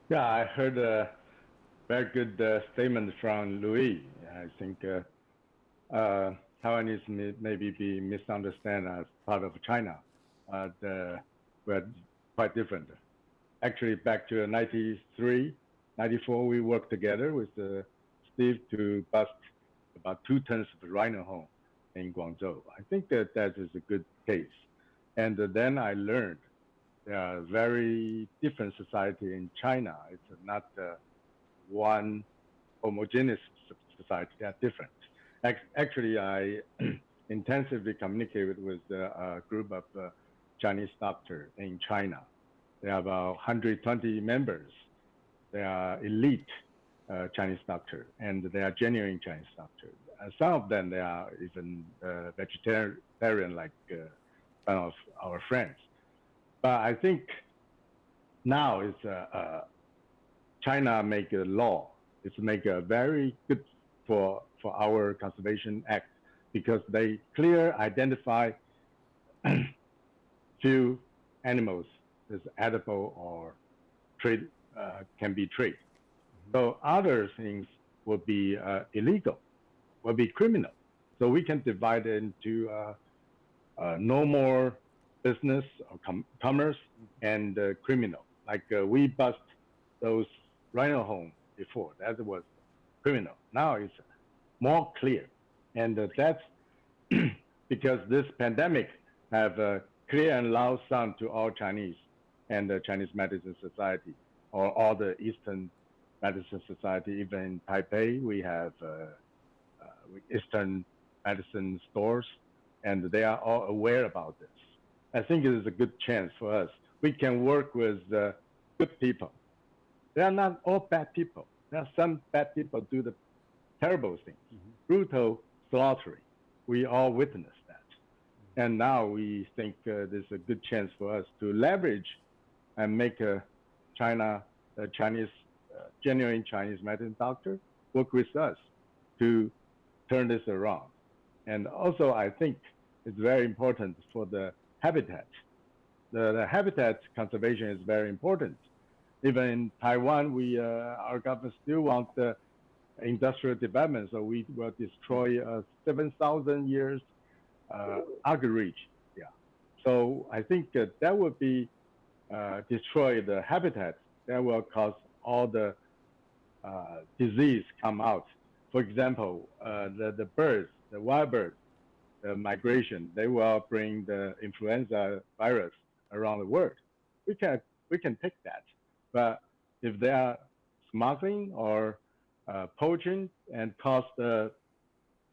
Yeah, I heard a very good statement from Louis. I think Taiwanese maybe be misunderstood as part of China. We're quite different. Actually, back to 93, 94, we worked together with Steve to bust about 2 tons of rhino horn in Guangzhou. I think that is a good case. And then I learned there are very different society in China. It's not one homogeneous society. They are different. Actually, I intensively communicated with a group of Chinese doctors in China. There are about 120 members. They are elite Chinese doctors, and they are genuine Chinese doctors. Some of them, they are even vegetarian, like some of our friends. But I think now is China make a law. It's make a very good for our Conservation Act, because they clear identify few animals as edible or trade can be traded. So other things will be illegal, will be criminal. So we can divide it into no more business or commerce and criminal. Like we bust those rhino horn before, that was criminal. Now it's more clear. And that's because this pandemic have clear and loud sound to all Chinese and the Chinese Medicine Society, or all the Eastern Medicine Society. Even in Taipei, we have Eastern medicine stores, and they are all aware about this. I think it is a good chance for us. We can work with good people. They are not all bad people. There are some bad people do the terrible things, brutal slaughtering. We all witnessed that. And now we think there's a good chance for us to leverage and make China, Chinese, genuine Chinese medicine doctor work with us to turn this around. And also, I think it's very important for the habitat. The habitat conservation is very important. Even in Taiwan, our government still wants the industrial development, so we will destroy 7,000 years agarage. Yeah. So I think that would be destroy the habitat. That will cause all the disease come out. For example, the birds, the wild birds, the migration, they will bring the influenza virus around the world. We can take that, but if they are smuggling or poaching and cause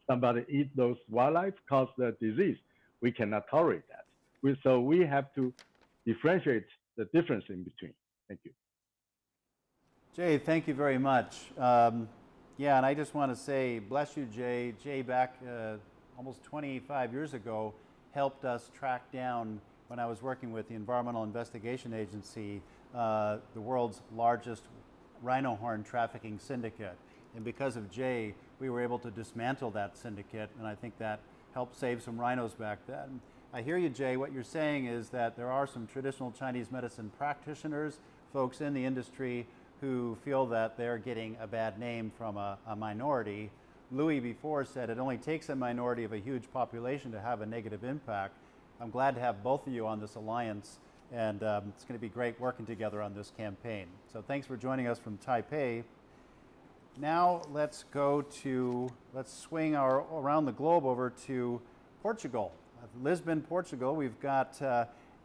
somebody eat those wildlife, cause the disease, we cannot tolerate that. So we have to differentiate the difference in between. Thank you. Jay, thank you very much. Yeah, and I just want to say, bless you, Jay. Jay, back almost 25 years ago, helped us track down, when I was working with the Environmental Investigation Agency, the world's largest rhino horn trafficking syndicate. And because of Jay, we were able to dismantle that syndicate, and I think that helped save some rhinos back then. I hear you, Jay. What you're saying is that there are some traditional Chinese medicine practitioners, folks in the industry, who feel that they're getting a bad name from a minority. Louis before said it only takes a minority of a huge population to have a negative impact. I'm glad to have both of you on this alliance, and it's going to be great working together on this campaign. So thanks for joining us from Taipei. Now let's swing around the globe over to Portugal. Lisbon, Portugal, we've got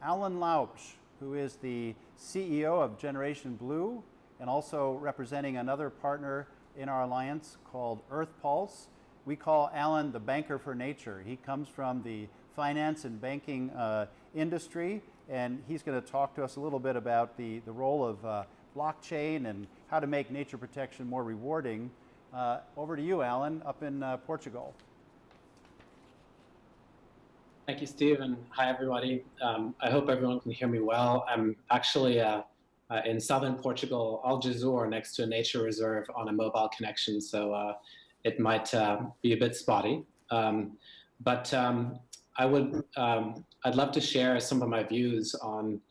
Alan Lausch, who is the CEO of Generation Blue, and also representing another partner in our alliance called Earth Pulse. We call Alan the banker for nature. He comes from the finance and banking industry, and he's going to talk to us a little bit about the role of blockchain and how to make nature protection more rewarding. Over to you, Alan, up in Portugal. Thank you, Steve, and hi, everybody. I hope everyone can hear me well. I'm actually in southern Portugal, Algesur, next to a nature reserve on a mobile connection, so it might be a bit spotty. But I'd love to share some of my views on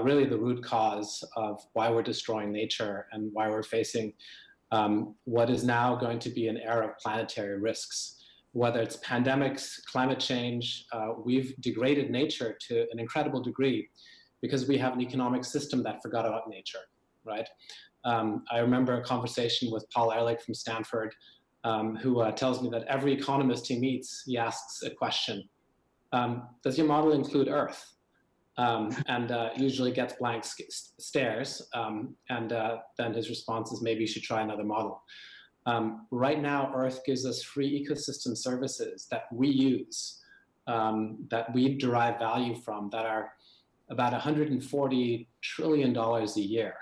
really the root cause of why we're destroying nature and why we're facing what is now going to be an era of planetary risks. Whether it's pandemics, climate change, we've degraded nature to an incredible degree because we have an economic system that forgot about nature, right? I remember a conversation with Paul Ehrlich from Stanford, who tells me that every economist he meets, he asks a question. Does your model include Earth? And usually gets blank stares, and then his response is maybe you should try another model. Right now, Earth gives us free ecosystem services that we use, that we derive value from, that are about $140 trillion a year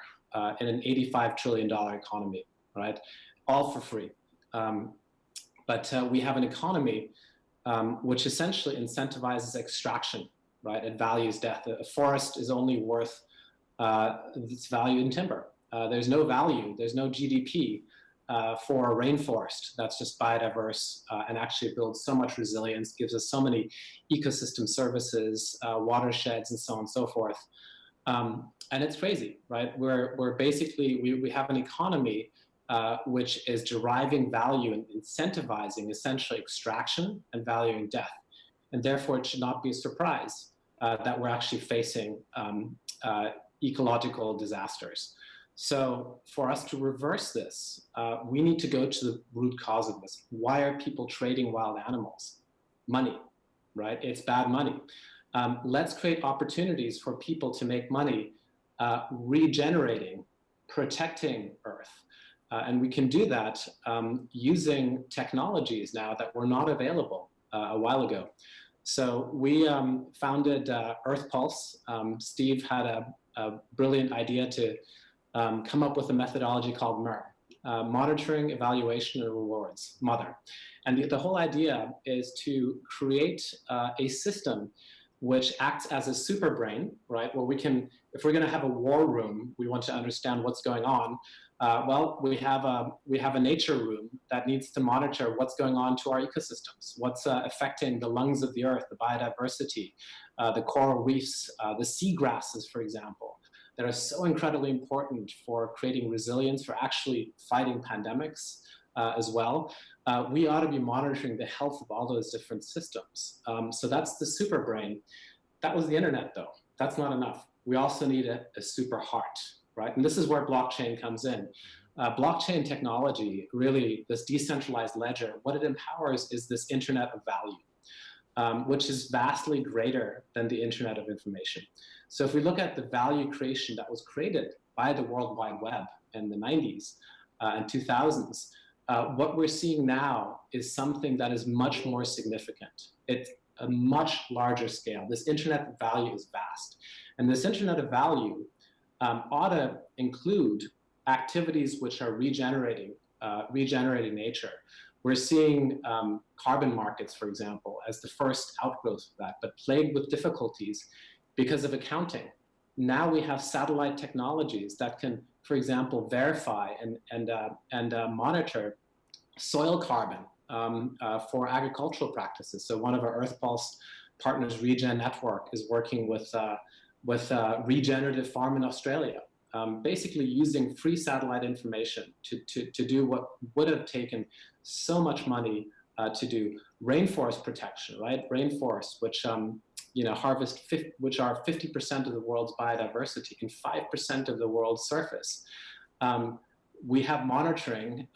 in an $85 trillion economy, right? All for free. But we have an economy which essentially incentivizes extraction, right? It values death. A forest is only worth its value in timber. There's no value, there's no GDP for a rainforest that's just biodiverse and actually builds so much resilience, gives us so many ecosystem services, watersheds, and so on and so forth. And it's crazy, right? We're basically, we have an economy which is deriving value and incentivizing essentially extraction and valuing death. And therefore, it should not be a surprise that we're actually facing ecological disasters. So for us to reverse this, we need to go to the root cause of this. Why are people trading wild animals? Money, right? It's bad money. Let's create opportunities for people to make money regenerating, protecting Earth. And we can do that using technologies now that were not available a while ago. So we founded Earth Pulse. Steve had a brilliant idea to come up with a methodology called MER, Monitoring, Evaluation, and Rewards, MOTHER. And the whole idea is to create a system which acts as a super brain, right? Where we can, if we're gonna have a war room, we want to understand what's going on. Well, we have a nature room that needs to monitor what's going on to our ecosystems, what's affecting the lungs of the earth, the biodiversity, the coral reefs, the seagrasses, for example, that are so incredibly important for creating resilience, for actually fighting pandemics as well. We ought to be monitoring the health of all those different systems. So that's the super brain. That was the internet, though. That's not enough. We also need a super heart, right? And this is where blockchain comes in. Blockchain technology, really, this decentralized ledger, what it empowers is this internet of value, which is vastly greater than the internet of information. So if we look at the value creation that was created by the World Wide Web in the 90s and 2000s, what we're seeing now is something that is much more significant. It's a much larger scale. This internet of value is vast. And this internet of value ought to include activities which are regenerating nature. We're seeing carbon markets, for example, as the first outgrowth of that, but plagued with difficulties because of accounting, Now we have satellite technologies that can, for example, verify and monitor soil carbon for agricultural practices. So one of our Earth Pulse partners, Regen Network, is working with Regenerative Farm in Australia, basically using free satellite information to do what would have taken so much money to do. Rainforest protection, right? Rainforests, which which are 50% of the world's biodiversity and 5% of the world's surface. We have monitoring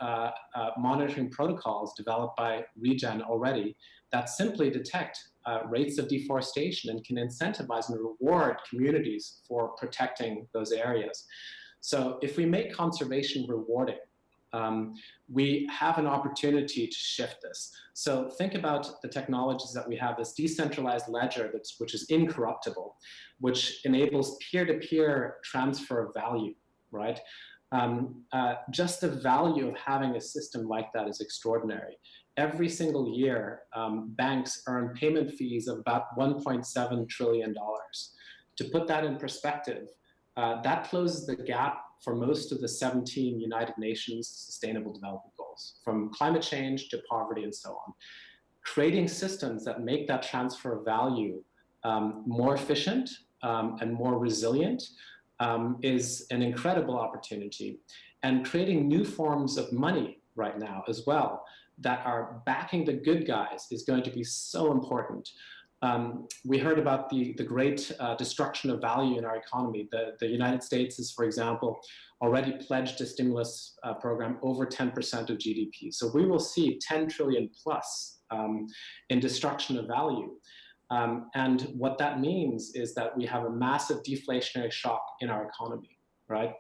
protocols developed by Regen already that simply detect rates of deforestation and can incentivize and reward communities for protecting those areas. So if we make conservation rewarding, we have an opportunity to shift this. So think about the technologies that we have, this decentralized ledger which is incorruptible, which enables peer-to-peer transfer of value, right? Just the value of having a system like that is extraordinary. Every single year, banks earn payment fees of about $1.7 trillion. To put that in perspective, that closes the gap for most of the 17 United Nations Sustainable Development Goals, from climate change to poverty and so on. Creating systems that make that transfer of value more efficient and more resilient is an incredible opportunity. And creating new forms of money right now as well that are backing the good guys is going to be so important. We heard about the great destruction of value in our economy. The United States is, for example, already pledged a stimulus program over 10% of GDP. So we will see 10 trillion plus in destruction of value. And what that means is that we have a massive deflationary shock in our economy, right?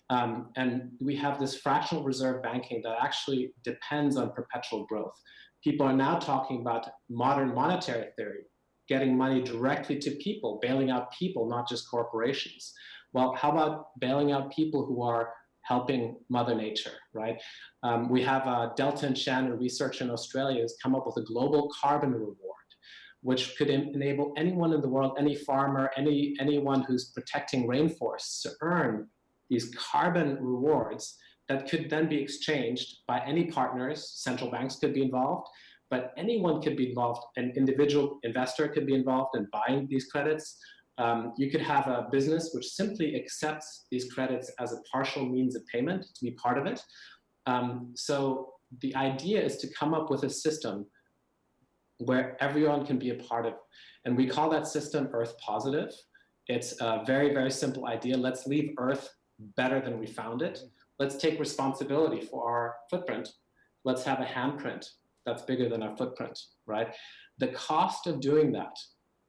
And we have this fractional reserve banking that actually depends on perpetual growth. People are now talking about modern monetary theory, getting money directly to people, bailing out people, not just corporations. Well, how about bailing out people who are helping Mother Nature, right? We have Delta and Shannon research in Australia has come up with a global carbon reward, which could enable anyone in the world, any farmer, anyone who's protecting rainforests to earn these carbon rewards that could then be exchanged by any partners. Central banks could be involved, but anyone could be involved. An individual investor could be involved in buying these credits. You could have a business which simply accepts these credits as a partial means of payment to be part of it. So the idea is to come up with a system where everyone can be a part of it. And we call that system Earth Positive. It's a very, very simple idea. Let's leave Earth better than we found it. Let's take responsibility for our footprint. Let's have a handprint that's bigger than our footprint, right? The cost of doing that,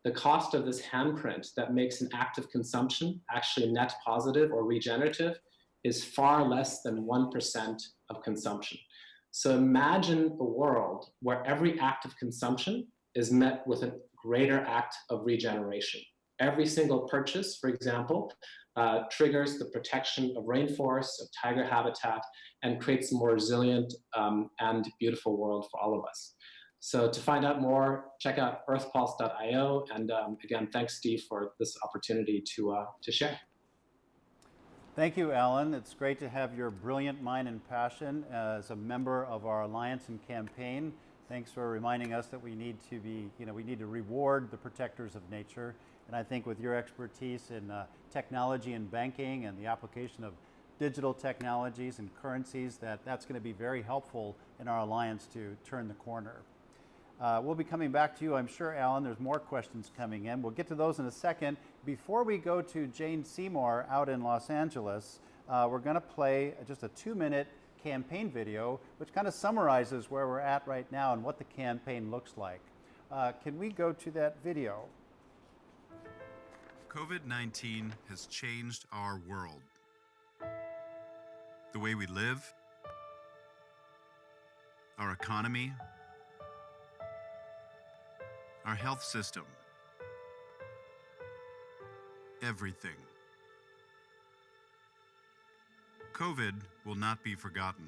the cost of this handprint that makes an act of consumption actually net positive or regenerative is far less than 1% of consumption. So imagine a world where every act of consumption is met with a greater act of regeneration. Every single purchase, for example, triggers the protection of rainforests, of tiger habitat, and creates a more resilient and beautiful world for all of us. So to find out more, check out earthpulse.io. And again, thanks, Steve, for this opportunity to share. Thank you, Alan. It's great to have your brilliant mind and passion as a member of our alliance and campaign. Thanks for reminding us that we need to be, we need to reward the protectors of nature. And I think with your expertise in technology and banking and the application of digital technologies and currencies, that's going to be very helpful in our alliance to turn the corner. We'll be coming back to you, I'm sure, Alan. There's more questions coming in. We'll get to those in a second. Before we go to Jane Seymour out in Los Angeles, we're going to play just a 2-minute campaign video, which kind of summarizes where we're at right now and what the campaign looks like. Can we go to that video? COVID-19 has changed our world. The way we live, our economy, our health system, everything. COVID will not be forgotten.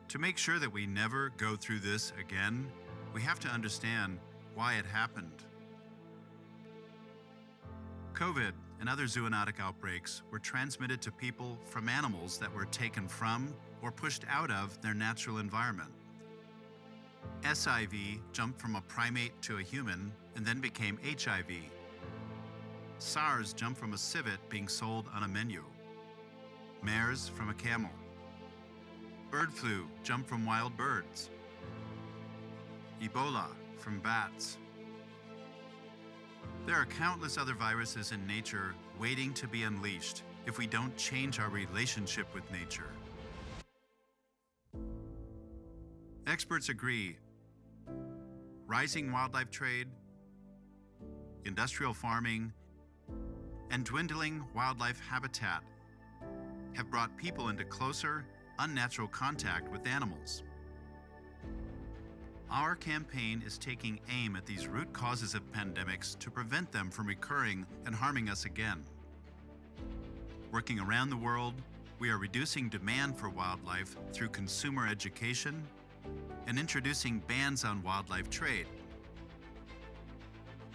To make sure that we never go through this again, we have to understand why it happened. COVID and other zoonotic outbreaks were transmitted to people from animals that were taken from or pushed out of their natural environment. SIV jumped from a primate to a human and then became HIV. SARS jumped from a civet being sold on a menu. MERS from a camel. Bird flu jumped from wild birds. Ebola from bats. There are countless other viruses in nature waiting to be unleashed if we don't change our relationship with nature. Experts agree. Rising wildlife trade, industrial farming, and dwindling wildlife habitat have brought people into closer, unnatural contact with animals. Our campaign is taking aim at these root causes of pandemics to prevent them from recurring and harming us again. Working around the world, we are reducing demand for wildlife through consumer education and introducing bans on wildlife trade.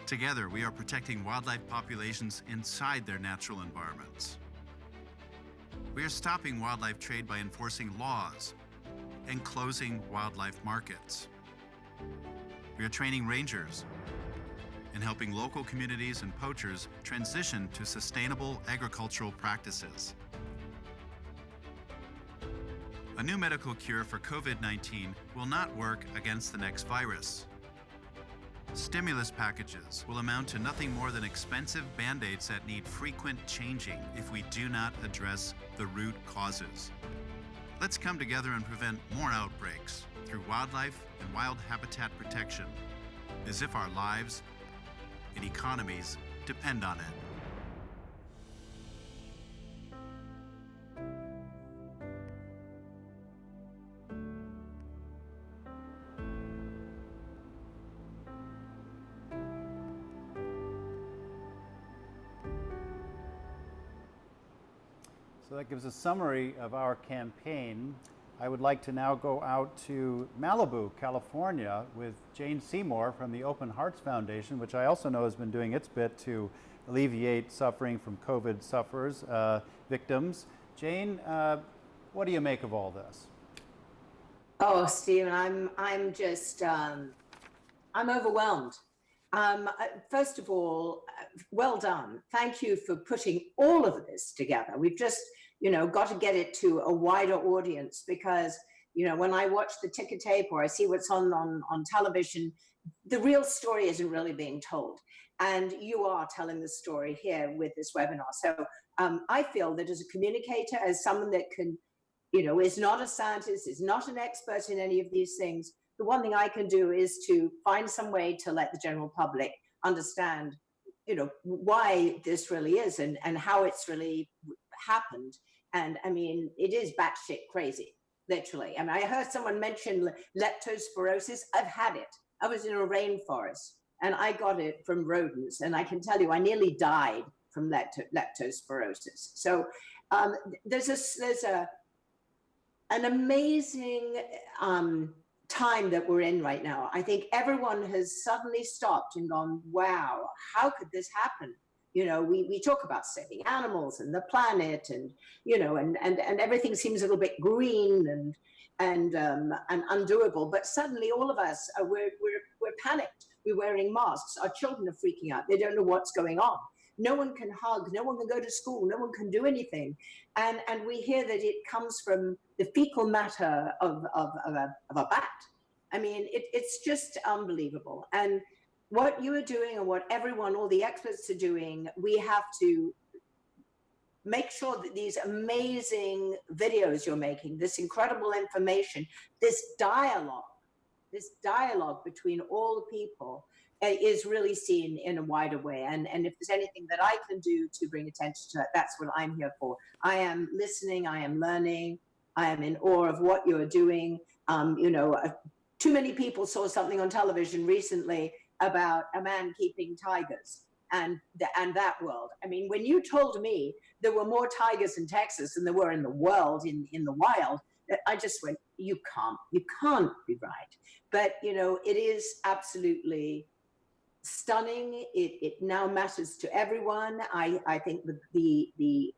Together, we are protecting wildlife populations inside their natural environments. We are stopping wildlife trade by enforcing laws and closing wildlife markets. We are training rangers and helping local communities and poachers transition to sustainable agricultural practices. A new medical cure for COVID-19 will not work against the next virus. Stimulus packages will amount to nothing more than expensive band-aids that need frequent changing if we do not address the root causes. Let's come together and prevent more outbreaks through wildlife and wild habitat protection, as if our lives and economies depend on it. So that gives a summary of our campaign. I would like to now go out to Malibu, California, with Jane Seymour from the Open Hearts Foundation, which I also know has been doing its bit to alleviate suffering from COVID sufferers, victims. Jane, what do you make of all this? Oh, Stephen, I'm just, I'm overwhelmed. First of all, well done. Thank you for putting all of this together. We've just, got to get it to a wider audience because, when I watch the ticker tape or I see what's on television, the real story isn't really being told. And you are telling the story here with this webinar. So I feel that as a communicator, as someone that can, is not a scientist, is not an expert in any of these things, the one thing I can do is to find some way to let the general public understand, why this really is and how it's really happened. And I mean, it is batshit crazy, literally. I mean, I heard someone mention leptospirosis. I've had it. I was in a rainforest and I got it from rodents. And I can tell you, I nearly died from leptospirosis. So there's an amazing time that we're in right now. I think everyone has suddenly stopped and gone, wow, how could this happen? We talk about saving animals and the planet and, and everything seems a little bit green and undoable. But suddenly all of us, we're panicked. We're wearing masks. Our children are freaking out. They don't know what's going on. No one can hug. No one can go to school. No one can do anything. And we hear that it comes from the fecal matter of a bat. I mean, it's just unbelievable. And what you are doing and what everyone, all the experts are doing, we have to make sure that these amazing videos you're making, this incredible information, this dialogue between all the people is really seen in a wider way. And if there's anything that I can do to bring attention to it, that's what I'm here for. I am listening, I am learning, I am in awe of what you're doing. Too many people saw something on television recently about a man keeping tigers and that world. I mean, when you told me there were more tigers in Texas than there were in the world, in the wild, I just went, you can't be right. But, it is absolutely stunning. It now matters to everyone. I think the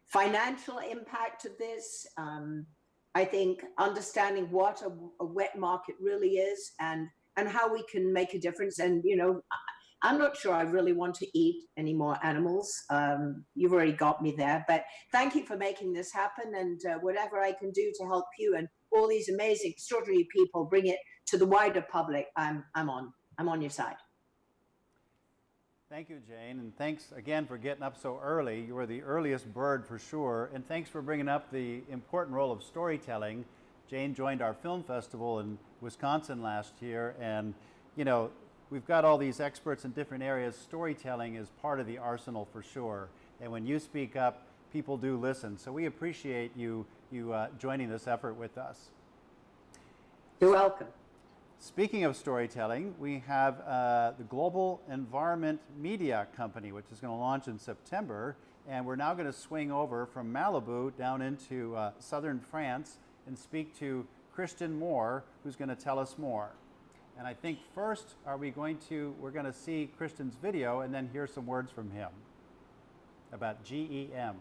financial impact of this, I think understanding what a wet market really is and how we can make a difference. And, you know, I'm not sure I really want to eat any more animals. You've already got me there, but thank you for making this happen, and whatever I can do to help you and all these amazing, extraordinary people bring it to the wider public, I'm on your side. Thank you, Jane, and thanks again for getting up so early. You were the earliest bird for sure, and thanks for bringing up the important role of storytelling. Jane joined our film festival in Wisconsin last year, and you know, we've got all these experts in different areas. Storytelling is part of the arsenal for sure, and when you speak up, people do listen. So we appreciate you joining this effort with us. You're welcome. Speaking of storytelling, we have the Global Environment Media Company, which is going to launch in September. And we're now going to swing over from Malibu down into southern France and speak to Christian Moore, who's going to tell us more. And I think first, we're going to see Christian's video and then hear some words from him about GEM.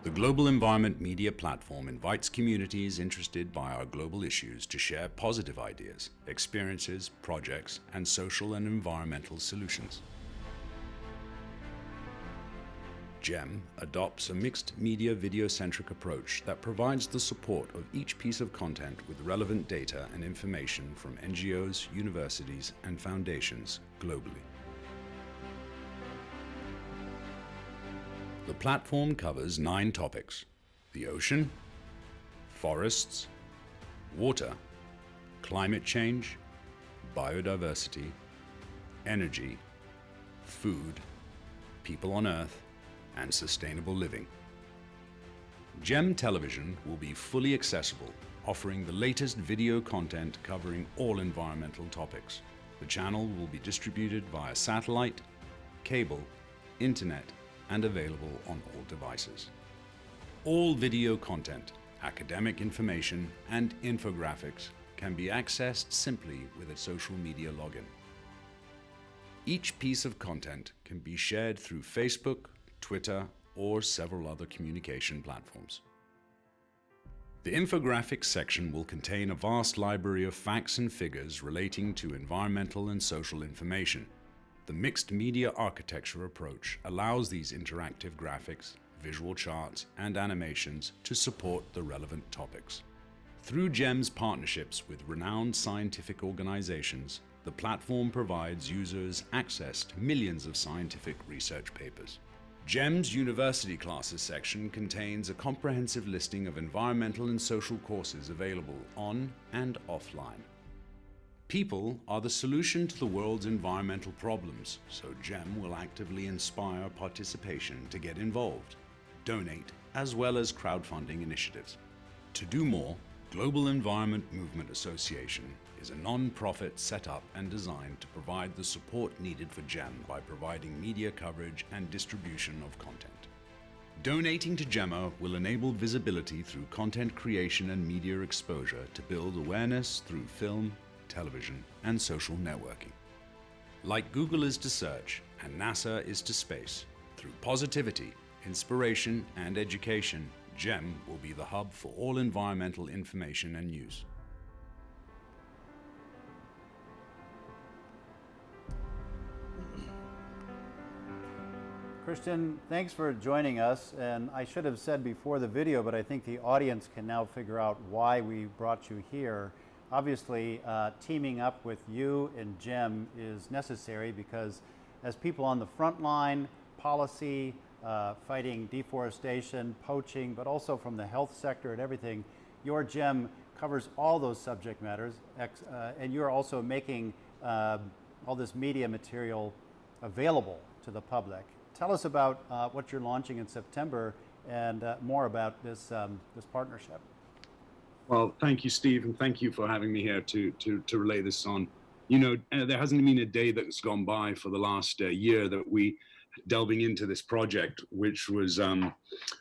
The Global Environment Media Platform invites communities interested by our global issues to share positive ideas, experiences, projects, and social and environmental solutions. GEM adopts a mixed media video-centric approach that provides the support of each piece of content with relevant data and information from NGOs, universities, and foundations globally. The platform covers 9 topics: the ocean, forests, water, climate change, biodiversity, energy, food, people on Earth, and sustainable living. GEM Television will be fully accessible, offering the latest video content covering all environmental topics. The channel will be distributed via satellite, cable, internet, and available on all devices. All video content, academic information, and infographics can be accessed simply with a social media login. Each piece of content can be shared through Facebook, Twitter, or several other communication platforms. The infographics section will contain a vast library of facts and figures relating to environmental and social information. The mixed media architecture approach allows these interactive graphics, visual charts, and animations to support the relevant topics. Through GEM's partnerships with renowned scientific organizations, the platform provides users access to millions of scientific research papers. GEM's University Classes section contains a comprehensive listing of environmental and social courses available on and offline. People are the solution to the world's environmental problems, so GEM will actively inspire participation to get involved, donate, as well as crowdfunding initiatives. To do more, Global Environment Movement Association is a non-profit set up and designed to provide the support needed for GEM by providing media coverage and distribution of content. Donating to GEMA will enable visibility through content creation and media exposure to build awareness through film, television, and social networking. Like Google is to search and NASA is to space, through positivity, inspiration, and education, GEM will be the hub for all environmental information and news. Christian, thanks for joining us. And I should have said before the video, but I think the audience can now figure out why we brought you here. Obviously, teaming up with you and GEM is necessary because as people on the front line, policy, fighting deforestation, poaching, but also from the health sector and everything, your GEM covers all those subject matters, and you're also making all this media material available to the public. Tell us about what you're launching in September and more about this partnership. Well, thank you, Steve, and thank you for having me here to relay this on. You know, there hasn't been a day that's gone by for the last year that we delving into this project, which was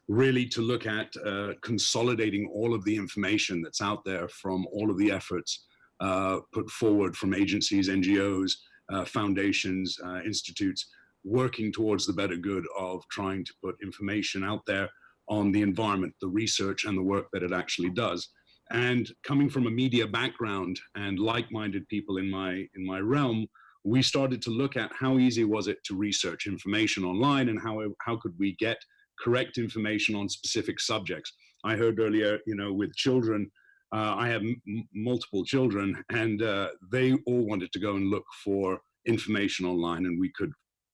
really to look at consolidating all of the information that's out there from all of the efforts put forward from agencies, NGOs, foundations, institutes, working towards the better good of trying to put information out there on the environment, the research and the work that it actually does. And coming from a media background and like-minded people in my realm, we started to look at how easy was it to research information online, and how could we get correct information on specific subjects. I heard earlier, with children, I have multiple children, and they all wanted to go and look for information online, and we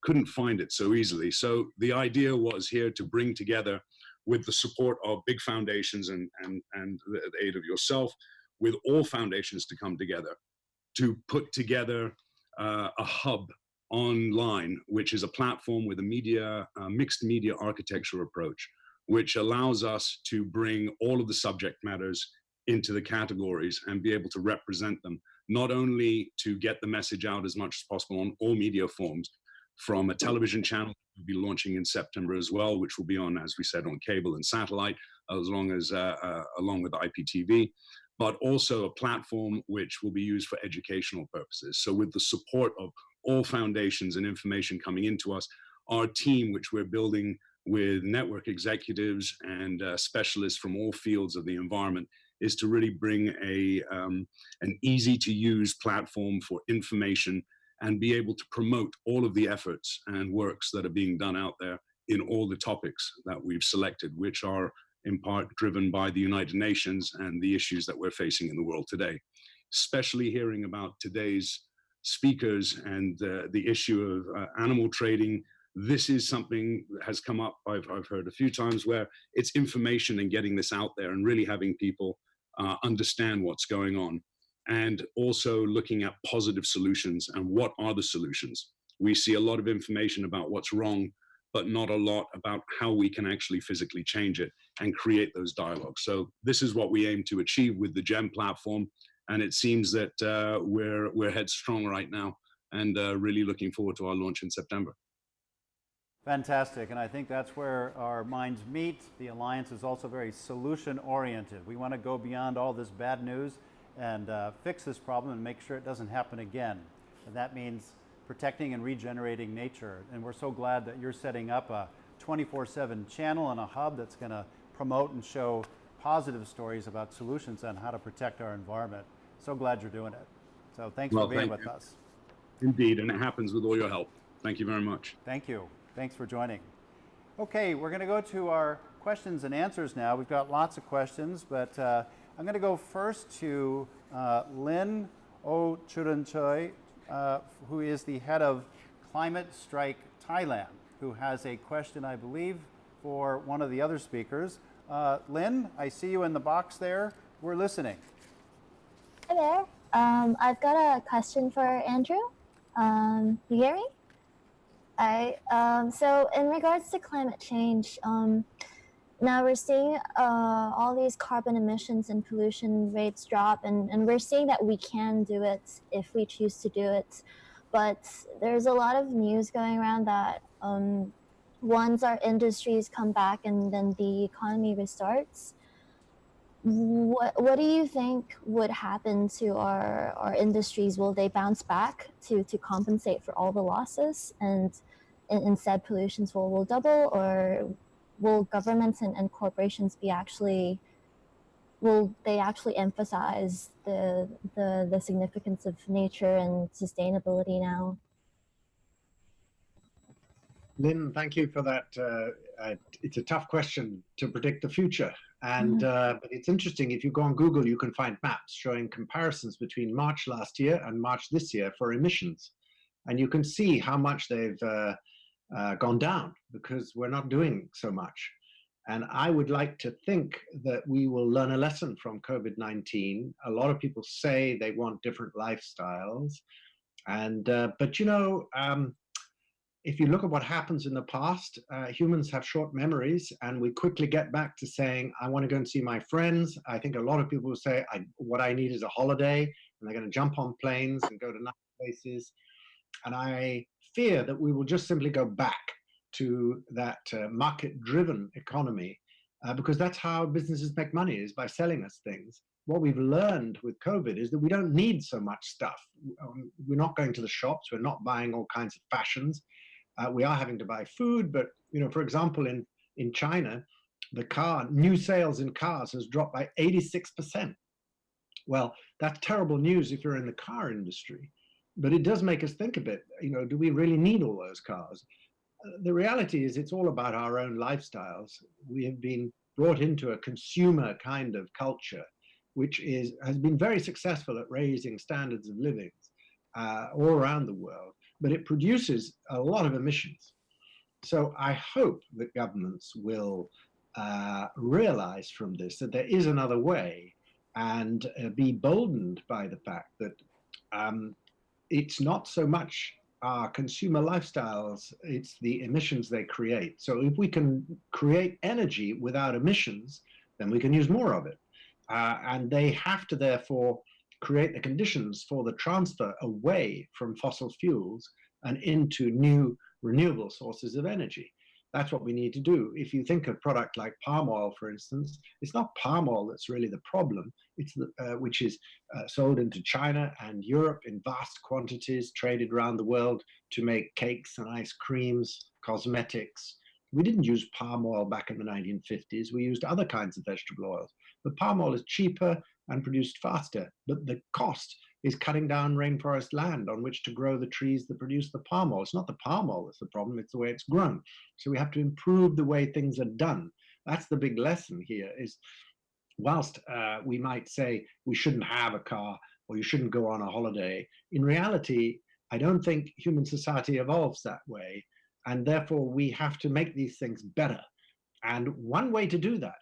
couldn't find it so easily. So the idea was here to bring together, with the support of big foundations and the aid of yourself, with all foundations to come together, to put together a hub online, which is a platform with a mixed media architecture approach, which allows us to bring all of the subject matters into the categories and be able to represent them, not only to get the message out as much as possible on all media forms, from a television channel we'll be launching in September as well, which will be on, as we said, on cable and satellite, along with IPTV, but also a platform which will be used for educational purposes. So with the support of all foundations and information coming into us, our team, which we're building with network executives and specialists from all fields of the environment, is to really bring an easy to use platform for information and be able to promote all of the efforts and works that are being done out there in all the topics that we've selected, which are in part driven by the United Nations and the issues that we're facing in the world today. Especially hearing about today's speakers and the issue of animal trading. This is something that has come up, I've heard a few times, where it's information and getting this out there and really having people understand what's going on. And also looking at positive solutions and what are the solutions. We see a lot of information about what's wrong, but not a lot about how we can actually physically change it and create those dialogues. So this is what we aim to achieve with the GEM platform. And it seems that we're headstrong right now, and really looking forward to our launch in September. Fantastic, and I think that's where our minds meet. The Alliance is also very solution-oriented. We want to go beyond all this bad news and fix this problem and make sure it doesn't happen again. And that means protecting and regenerating nature. And we're so glad that you're setting up a 24/7 channel and a hub that's going to promote and show positive stories about solutions on how to protect our environment. So glad you're doing it. So thanks for being with us. Indeed, and it happens with all your help. Thank you very much. Thank you. Thanks for joining. Okay, we're going to go to our questions and answers now. We've got lots of questions, but I'm going to go first to Lynn Ochurunchoi, who is the head of Climate Strike Thailand, who has a question, I believe, for one of the other speakers. Lynn, I see you in the box there. We're listening. Hi there. I've got a question for Andrew. You hear me? So in regards to climate change, now we're seeing all these carbon emissions and pollution rates drop, and we're seeing that we can do it if we choose to do it. But there's a lot of news going around that once our industries come back and then the economy restarts, what do you think would happen to our industries? Will they bounce back to compensate for all the losses, and instead pollutions will double, or will governments and corporations will they actually emphasize the significance of nature and sustainability now? Lynn, thank you for that. It's a tough question to predict the future. And but it's interesting, if you go on Google, you can find maps showing comparisons between March last year and March this year for emissions. And you can see how much they've gone down, because we're not doing so much. And I would like to think that we will learn a lesson from COVID-19. A lot of people say they want different lifestyles. And but if you look at what happens in the past, humans have short memories, and we quickly get back to saying, I want to go and see my friends. I think a lot of people will say, what I need is a holiday, and they're going to jump on planes and go to nice places. And I fear that we will just simply go back to that market-driven economy, because that's how businesses make money, is by selling us things. What we've learned with COVID is that we don't need so much stuff. We're not going to the shops. We're not buying all kinds of fashions. We are having to buy food, but for example, in China, new sales in cars has dropped by 86%. Well, that's terrible news if you're in the car industry, but it does make us think a bit, do we really need all those cars? The reality is it's all about our own lifestyles. We have been brought into a consumer kind of culture, which has been very successful at raising standards of living all around the world, but it produces a lot of emissions. So I hope that governments will realize from this that there is another way, and be boldened by the fact that it's not so much our consumer lifestyles, it's the emissions they create. So if we can create energy without emissions, then we can use more of it. And they have to therefore create the conditions for the transfer away from fossil fuels and into new renewable sources of energy. That's what we need to do. If you think of a product like palm oil, for instance, it's not palm oil that's really the problem, it's which is sold into China and Europe in vast quantities, traded around the world to make cakes and ice creams, cosmetics. We didn't use palm oil back in the 1950s. We used other kinds of vegetable oils. But palm oil is cheaper and produced faster. But the cost is cutting down rainforest land on which to grow the trees that produce the palm oil. It's not the palm oil that's the problem, it's the way it's grown. So we have to improve the way things are done. That's the big lesson here, is whilst we might say we shouldn't have a car or you shouldn't go on a holiday, in reality, I don't think human society evolves that way. And therefore, we have to make these things better. And one way to do that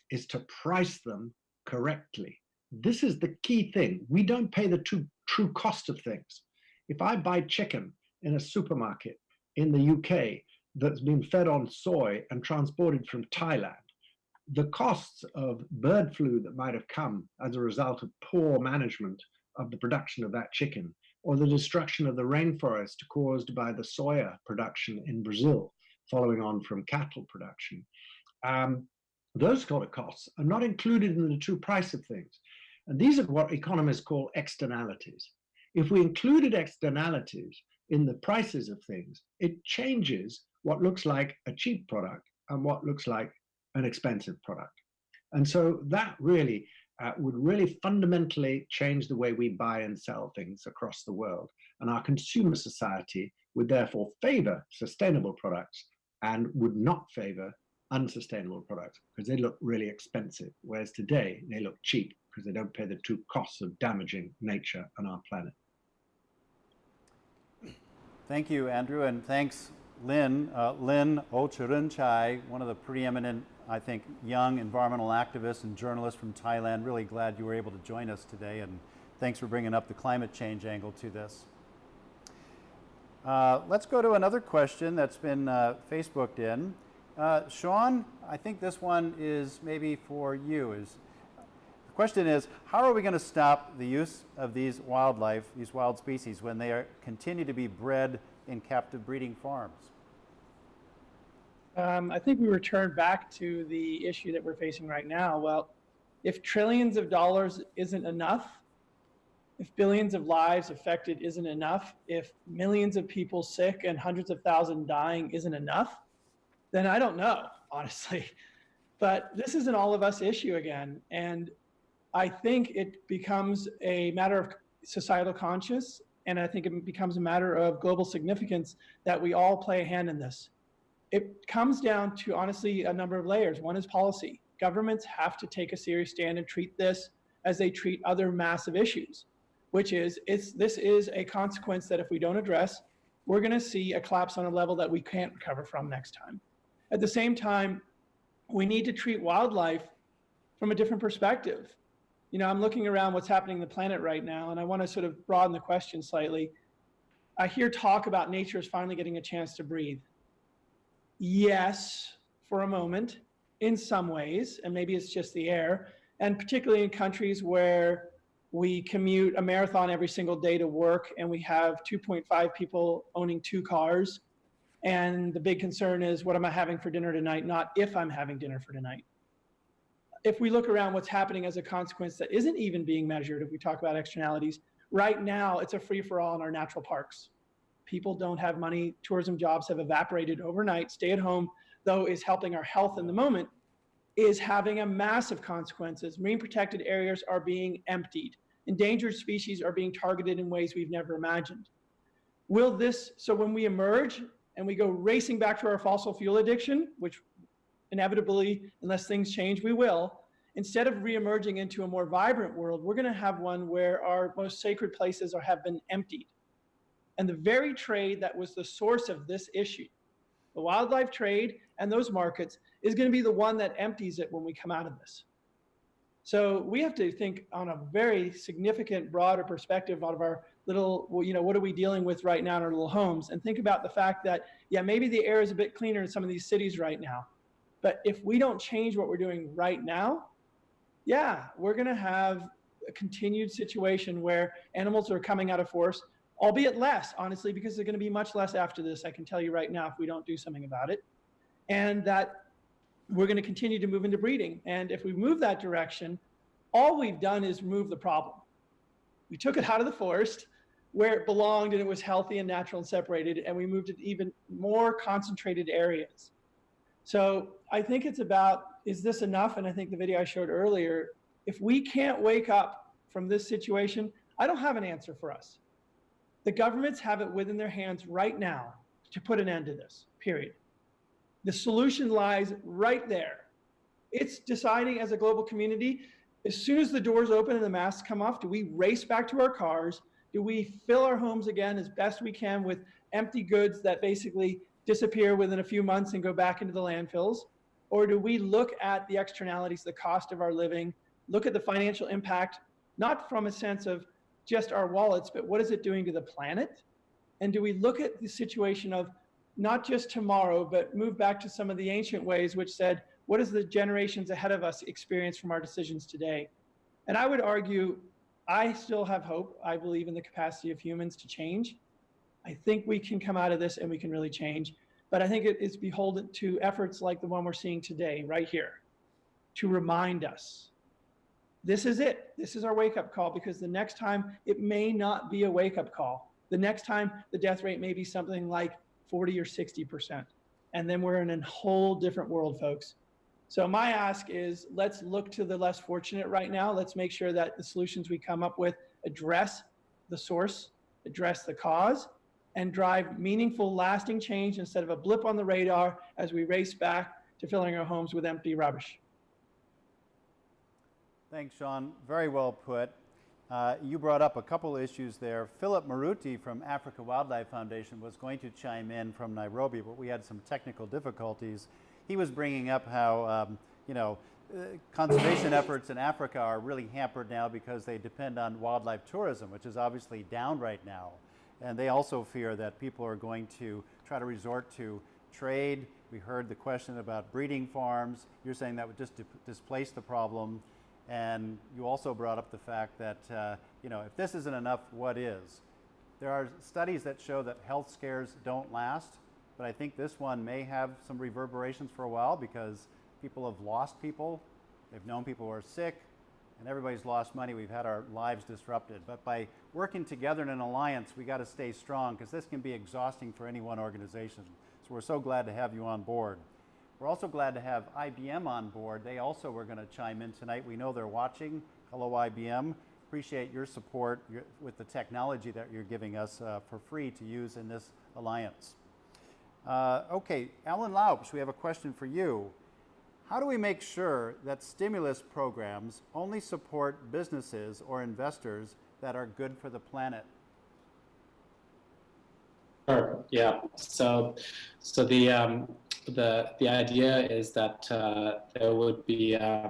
is to price them correctly. This is the key thing. We don't pay the true cost of things. If I buy chicken in a supermarket in the UK that's been fed on soy and transported from Thailand, the costs of bird flu that might have come as a result of poor management of the production of that chicken, or the destruction of the rainforest caused by the soya production in Brazil, following on from cattle production, those sort of costs are not included in the true price of things. And these are what economists call externalities. If we included externalities in the prices of things, it changes what looks like a cheap product and what looks like an expensive product. And so that really would really fundamentally change the way we buy and sell things across the world. And our consumer society would therefore favor sustainable products and would not favor unsustainable products because they look really expensive, whereas today they look cheap because they don't pay the true costs of damaging nature and our planet. Thank you, Andrew, and thanks, Lynn. Lynn Ochurunchai, one of the preeminent, I think, young environmental activists and journalists from Thailand. Really glad you were able to join us today, and thanks for bringing up the climate change angle to this. Let's go to another question that's been Facebooked in. Sean, I think this one is maybe for you. The question is, how are we going to stop the use of these wildlife, these wild species, when they continue to be bred in captive breeding farms? I think we return back to the issue that we're facing right now. Well, if trillions of dollars isn't enough, if billions of lives affected isn't enough, if millions of people sick and hundreds of thousands dying isn't enough, then I don't know, honestly. But this is an all of us issue again. And I think it becomes a matter of societal conscience. And I think it becomes a matter of global significance that we all play a hand in this. It comes down to, honestly, a number of layers. One is policy. Governments have to take a serious stand and treat this as they treat other massive issues, which is, this is a consequence that if we don't address, we're going to see a collapse on a level that we can't recover from next time. At the same time, we need to treat wildlife from a different perspective. You know, I'm looking around what's happening on the planet right now, and I want to sort of broaden the question slightly. I hear talk about nature is finally getting a chance to breathe. Yes, for a moment, in some ways, and maybe it's just the air, and particularly in countries where we commute a marathon every single day to work and we have 2.5 people owning 2 cars. And the big concern is, what am I having for dinner tonight? Not if I'm having dinner for tonight. If we look around what's happening as a consequence that isn't even being measured, if we talk about externalities, right now it's a free-for-all in our natural parks. People don't have money. Tourism jobs have evaporated overnight. Stay at home, though, is helping our health in the moment, is having a massive consequences. Marine protected areas are being emptied. Endangered species are being targeted in ways we've never imagined. So when we emerge and we go racing back to our fossil fuel addiction, which inevitably, unless things change, we will, instead of reemerging into a more vibrant world, we're gonna have one where our most sacred places have been emptied. And the very trade that was the source of this issue, the wildlife trade and those markets, is gonna be the one that empties it when we come out of this. So we have to think on a very significant, broader perspective out of our little, what are we dealing with right now in our little homes, and think about the fact that, yeah, maybe the air is a bit cleaner in some of these cities right now, but if we don't change what we're doing right now, yeah, we're gonna have a continued situation where animals are coming out of force, albeit less, honestly, because they're gonna be much less after this, I can tell you right now, if we don't do something about it. And that we're gonna continue to move into breeding. And if we move that direction, all we've done is move the problem. We took it out of the forest where it belonged and it was healthy and natural and separated, and we moved it to even more concentrated areas. So I think it's about, is this enough? And I think the video I showed earlier, if we can't wake up from this situation, I don't have an answer for us. The governments have it within their hands right now to put an end to this, period. The solution lies right there. It's deciding as a global community, as soon as the doors open and the masks come off, do we race back to our cars? Do we fill our homes again as best we can with empty goods that basically disappear within a few months and go back into the landfills? Or do we look at the externalities, the cost of our living, look at the financial impact, not from a sense of just our wallets, but what is it doing to the planet? And do we look at the situation of not just tomorrow, but move back to some of the ancient ways, which said, what does the generations ahead of us experience from our decisions today? And I would argue, I still have hope. I believe in the capacity of humans to change. I think we can come out of this and we can really change. But I think it is beholden to efforts like the one we're seeing today, right here, to remind us, this is it. This is our wake-up call, because the next time it may not be a wake-up call. The next time the death rate may be something like 40 or 60%. And then we're in a whole different world, folks. So my ask is, let's look to the less fortunate right now. Let's make sure that the solutions we come up with address the source, address the cause, and drive meaningful, lasting change instead of a blip on the radar as we race back to filling our homes with empty rubbish. Thanks, Sean. Very well put. You brought up a couple issues there. Philip Maruti from Africa Wildlife Foundation was going to chime in from Nairobi, but we had some technical difficulties. He was bringing up how, conservation efforts in Africa are really hampered now because they depend on wildlife tourism, which is obviously down right now. And they also fear that people are going to try to resort to trade. We heard the question about breeding farms. You're saying that would just displace the problem. And you also brought up the fact that, if this isn't enough, what is? There are studies that show that health scares don't last, but I think this one may have some reverberations for a while because people have lost people. They've known people who are sick, and everybody's lost money. We've had our lives disrupted. But by working together in an alliance, we got to stay strong, because this can be exhausting for any one organization. So we're so glad to have you on board. We're also glad to have IBM on board. They also were going to chime in tonight. We know they're watching. Hello, IBM. Appreciate your support with the technology that you're giving us for free to use in this alliance. Okay, Alan Laups, we have a question for you. How do we make sure that stimulus programs only support businesses or investors that are good for the planet? Sure. Yeah. So the idea is that there would be a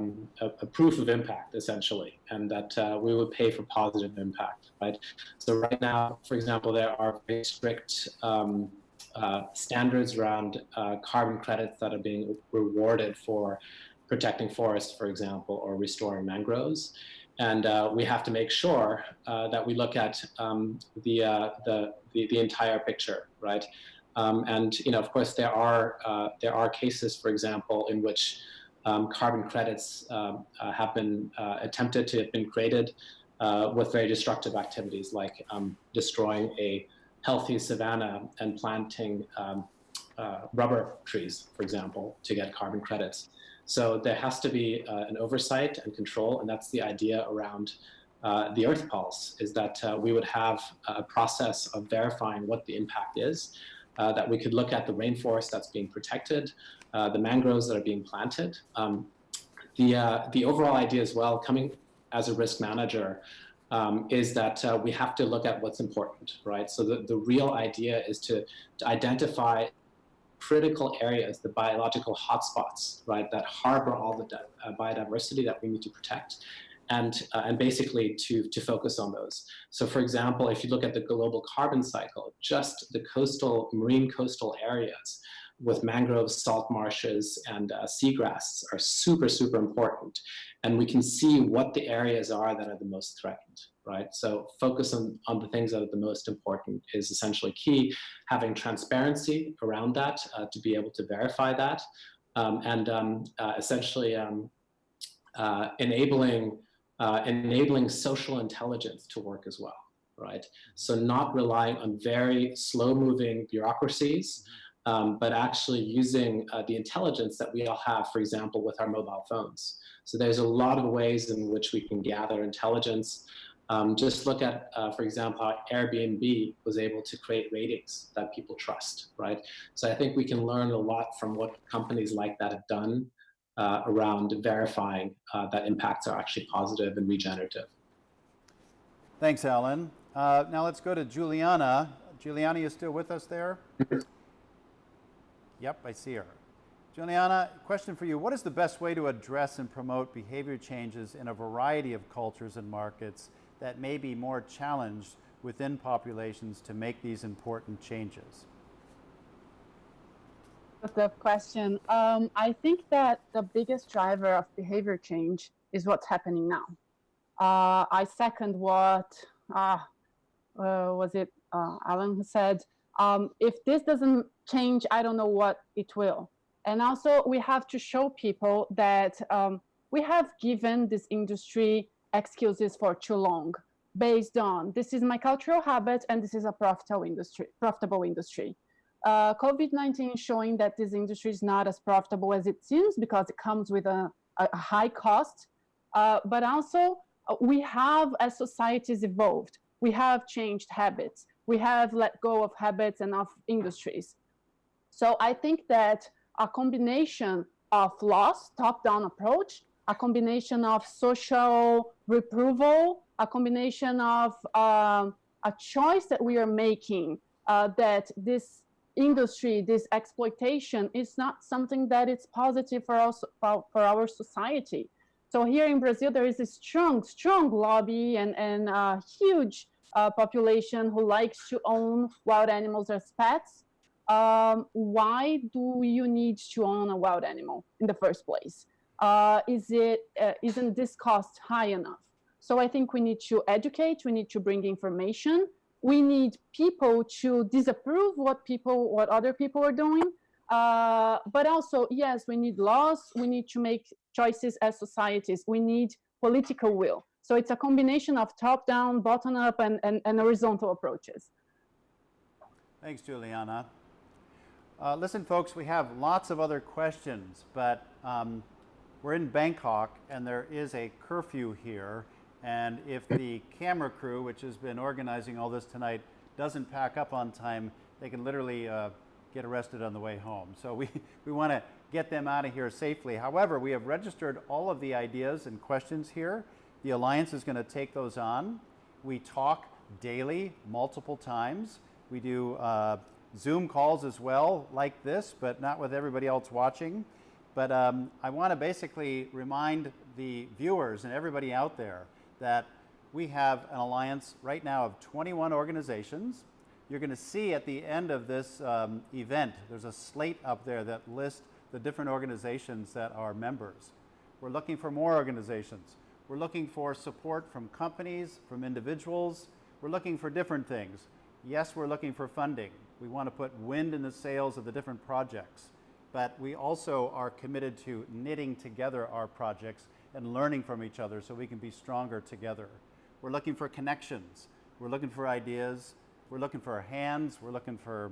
proof of impact, essentially, and that we would pay for positive impact, right? So right now, for example, there are very strict standards around carbon credits that are being rewarded for protecting forests, for example, or restoring mangroves. And we have to make sure that we look at the entire picture, right? And of course, there are cases, for example, in which carbon credits have been attempted to have been created with very destructive activities, like destroying a healthy savanna and planting rubber trees, for example, to get carbon credits. So there has to be an oversight and control, and that's the idea around the Earth Pulse, is that we would have a process of verifying what the impact is, that we could look at the rainforest that's being protected, the mangroves that are being planted. The overall idea as well, coming as a risk manager, is that we have to look at what's important, right? So the real idea is to identify critical areas, the biological hotspots, right, that harbor all the biodiversity that we need to protect, and basically to focus on those. So for example, if you look at the global carbon cycle, just the marine coastal areas with mangroves, salt marshes, and seagrass are super, super important. And we can see what the areas are that are the most threatened, right? So focus on the things that are the most important is essentially key. Having transparency around that to be able to verify that, and essentially enabling social intelligence to work as well, right? So not relying on very slow-moving bureaucracies, but actually using the intelligence that we all have, for example, with our mobile phones. So there's a lot of ways in which we can gather intelligence. Just look at, for example, how Airbnb was able to create ratings that people trust, right? So I think we can learn a lot from what companies like that have done around verifying that impacts are actually positive and regenerative. Thanks, Alan. Now let's go to Juliana. Juliana, you still with us there? Yep, I see her. Juliana, question for you. What is the best way to address and promote behavior changes in a variety of cultures and markets that may be more challenged within populations to make these important changes? Good question. I think that the biggest driver of behavior change is what's happening now. I second what was it Alan who said, if this doesn't change, I don't know what it will. And also we have to show people that we have given this industry excuses for too long based on this is my cultural habit and this is a profitable industry. COVID-19 is showing that this industry is not as profitable as it seems because it comes with a high cost, but also we have, as societies evolved, we have changed habits. We have let go of habits and of industries. So I think that a combination of loss, top-down approach, a combination of social reproval, a combination of a choice that we are making that this industry, this exploitation is not something that is positive for us, for our society. So here in Brazil, there is a strong lobby and a huge population who likes to own wild animals as pets. Why do you need to own a wild animal in the first place? Isn't this cost high enough? So I think we need to educate, we need to bring information, we need people to disapprove what other people are doing. But also, yes, we need laws, we need to make choices as societies, we need political will. So it's a combination of top-down, bottom-up, and horizontal approaches. Thanks, Juliana. Listen, folks, we have lots of other questions, but we're in Bangkok, and there is a curfew here. And if the camera crew, which has been organizing all this tonight, doesn't pack up on time, they can literally get arrested on the way home. So we want to get them out of here safely. However, we have registered all of the ideas and questions here. The Alliance is going to take those on. We talk daily, multiple times. We do Zoom calls as well, like this, but not with everybody else watching. But I want to basically remind the viewers and everybody out there that we have an alliance right now of 21 organizations. You're going to see at the end of this event, there's a slate up there that lists the different organizations that are members. We're looking for more organizations. We're looking for support from companies, from individuals. We're looking for different things. Yes, we're looking for funding. We want to put wind in the sails of the different projects. But we also are committed to knitting together our projects and learning from each other so we can be stronger together. We're looking for connections. We're looking for ideas. We're looking for hands. We're looking for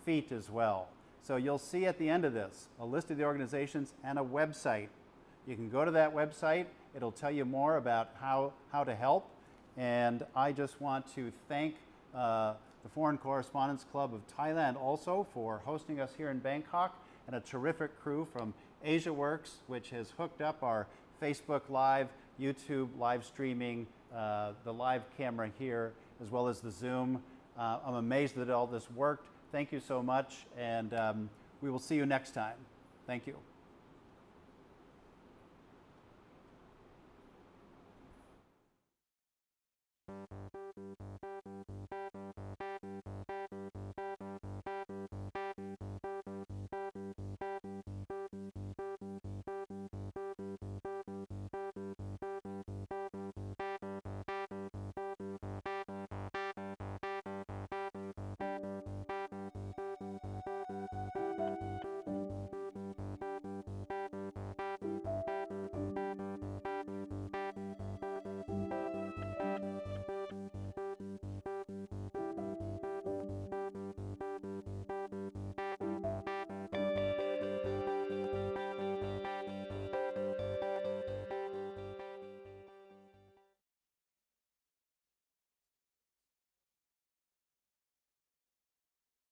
feet as well. So you'll see at the end of this a list of the organizations and a website. You can go to that website. It'll tell you more about how to help. And I just want to thank the Foreign Correspondents Club of Thailand also for hosting us here in Bangkok, and a terrific crew from AsiaWorks, which has hooked up our Facebook Live, YouTube live streaming, the live camera here, as well as the Zoom. I'm amazed that all this worked. Thank you so much, and we will see you next time. Thank you.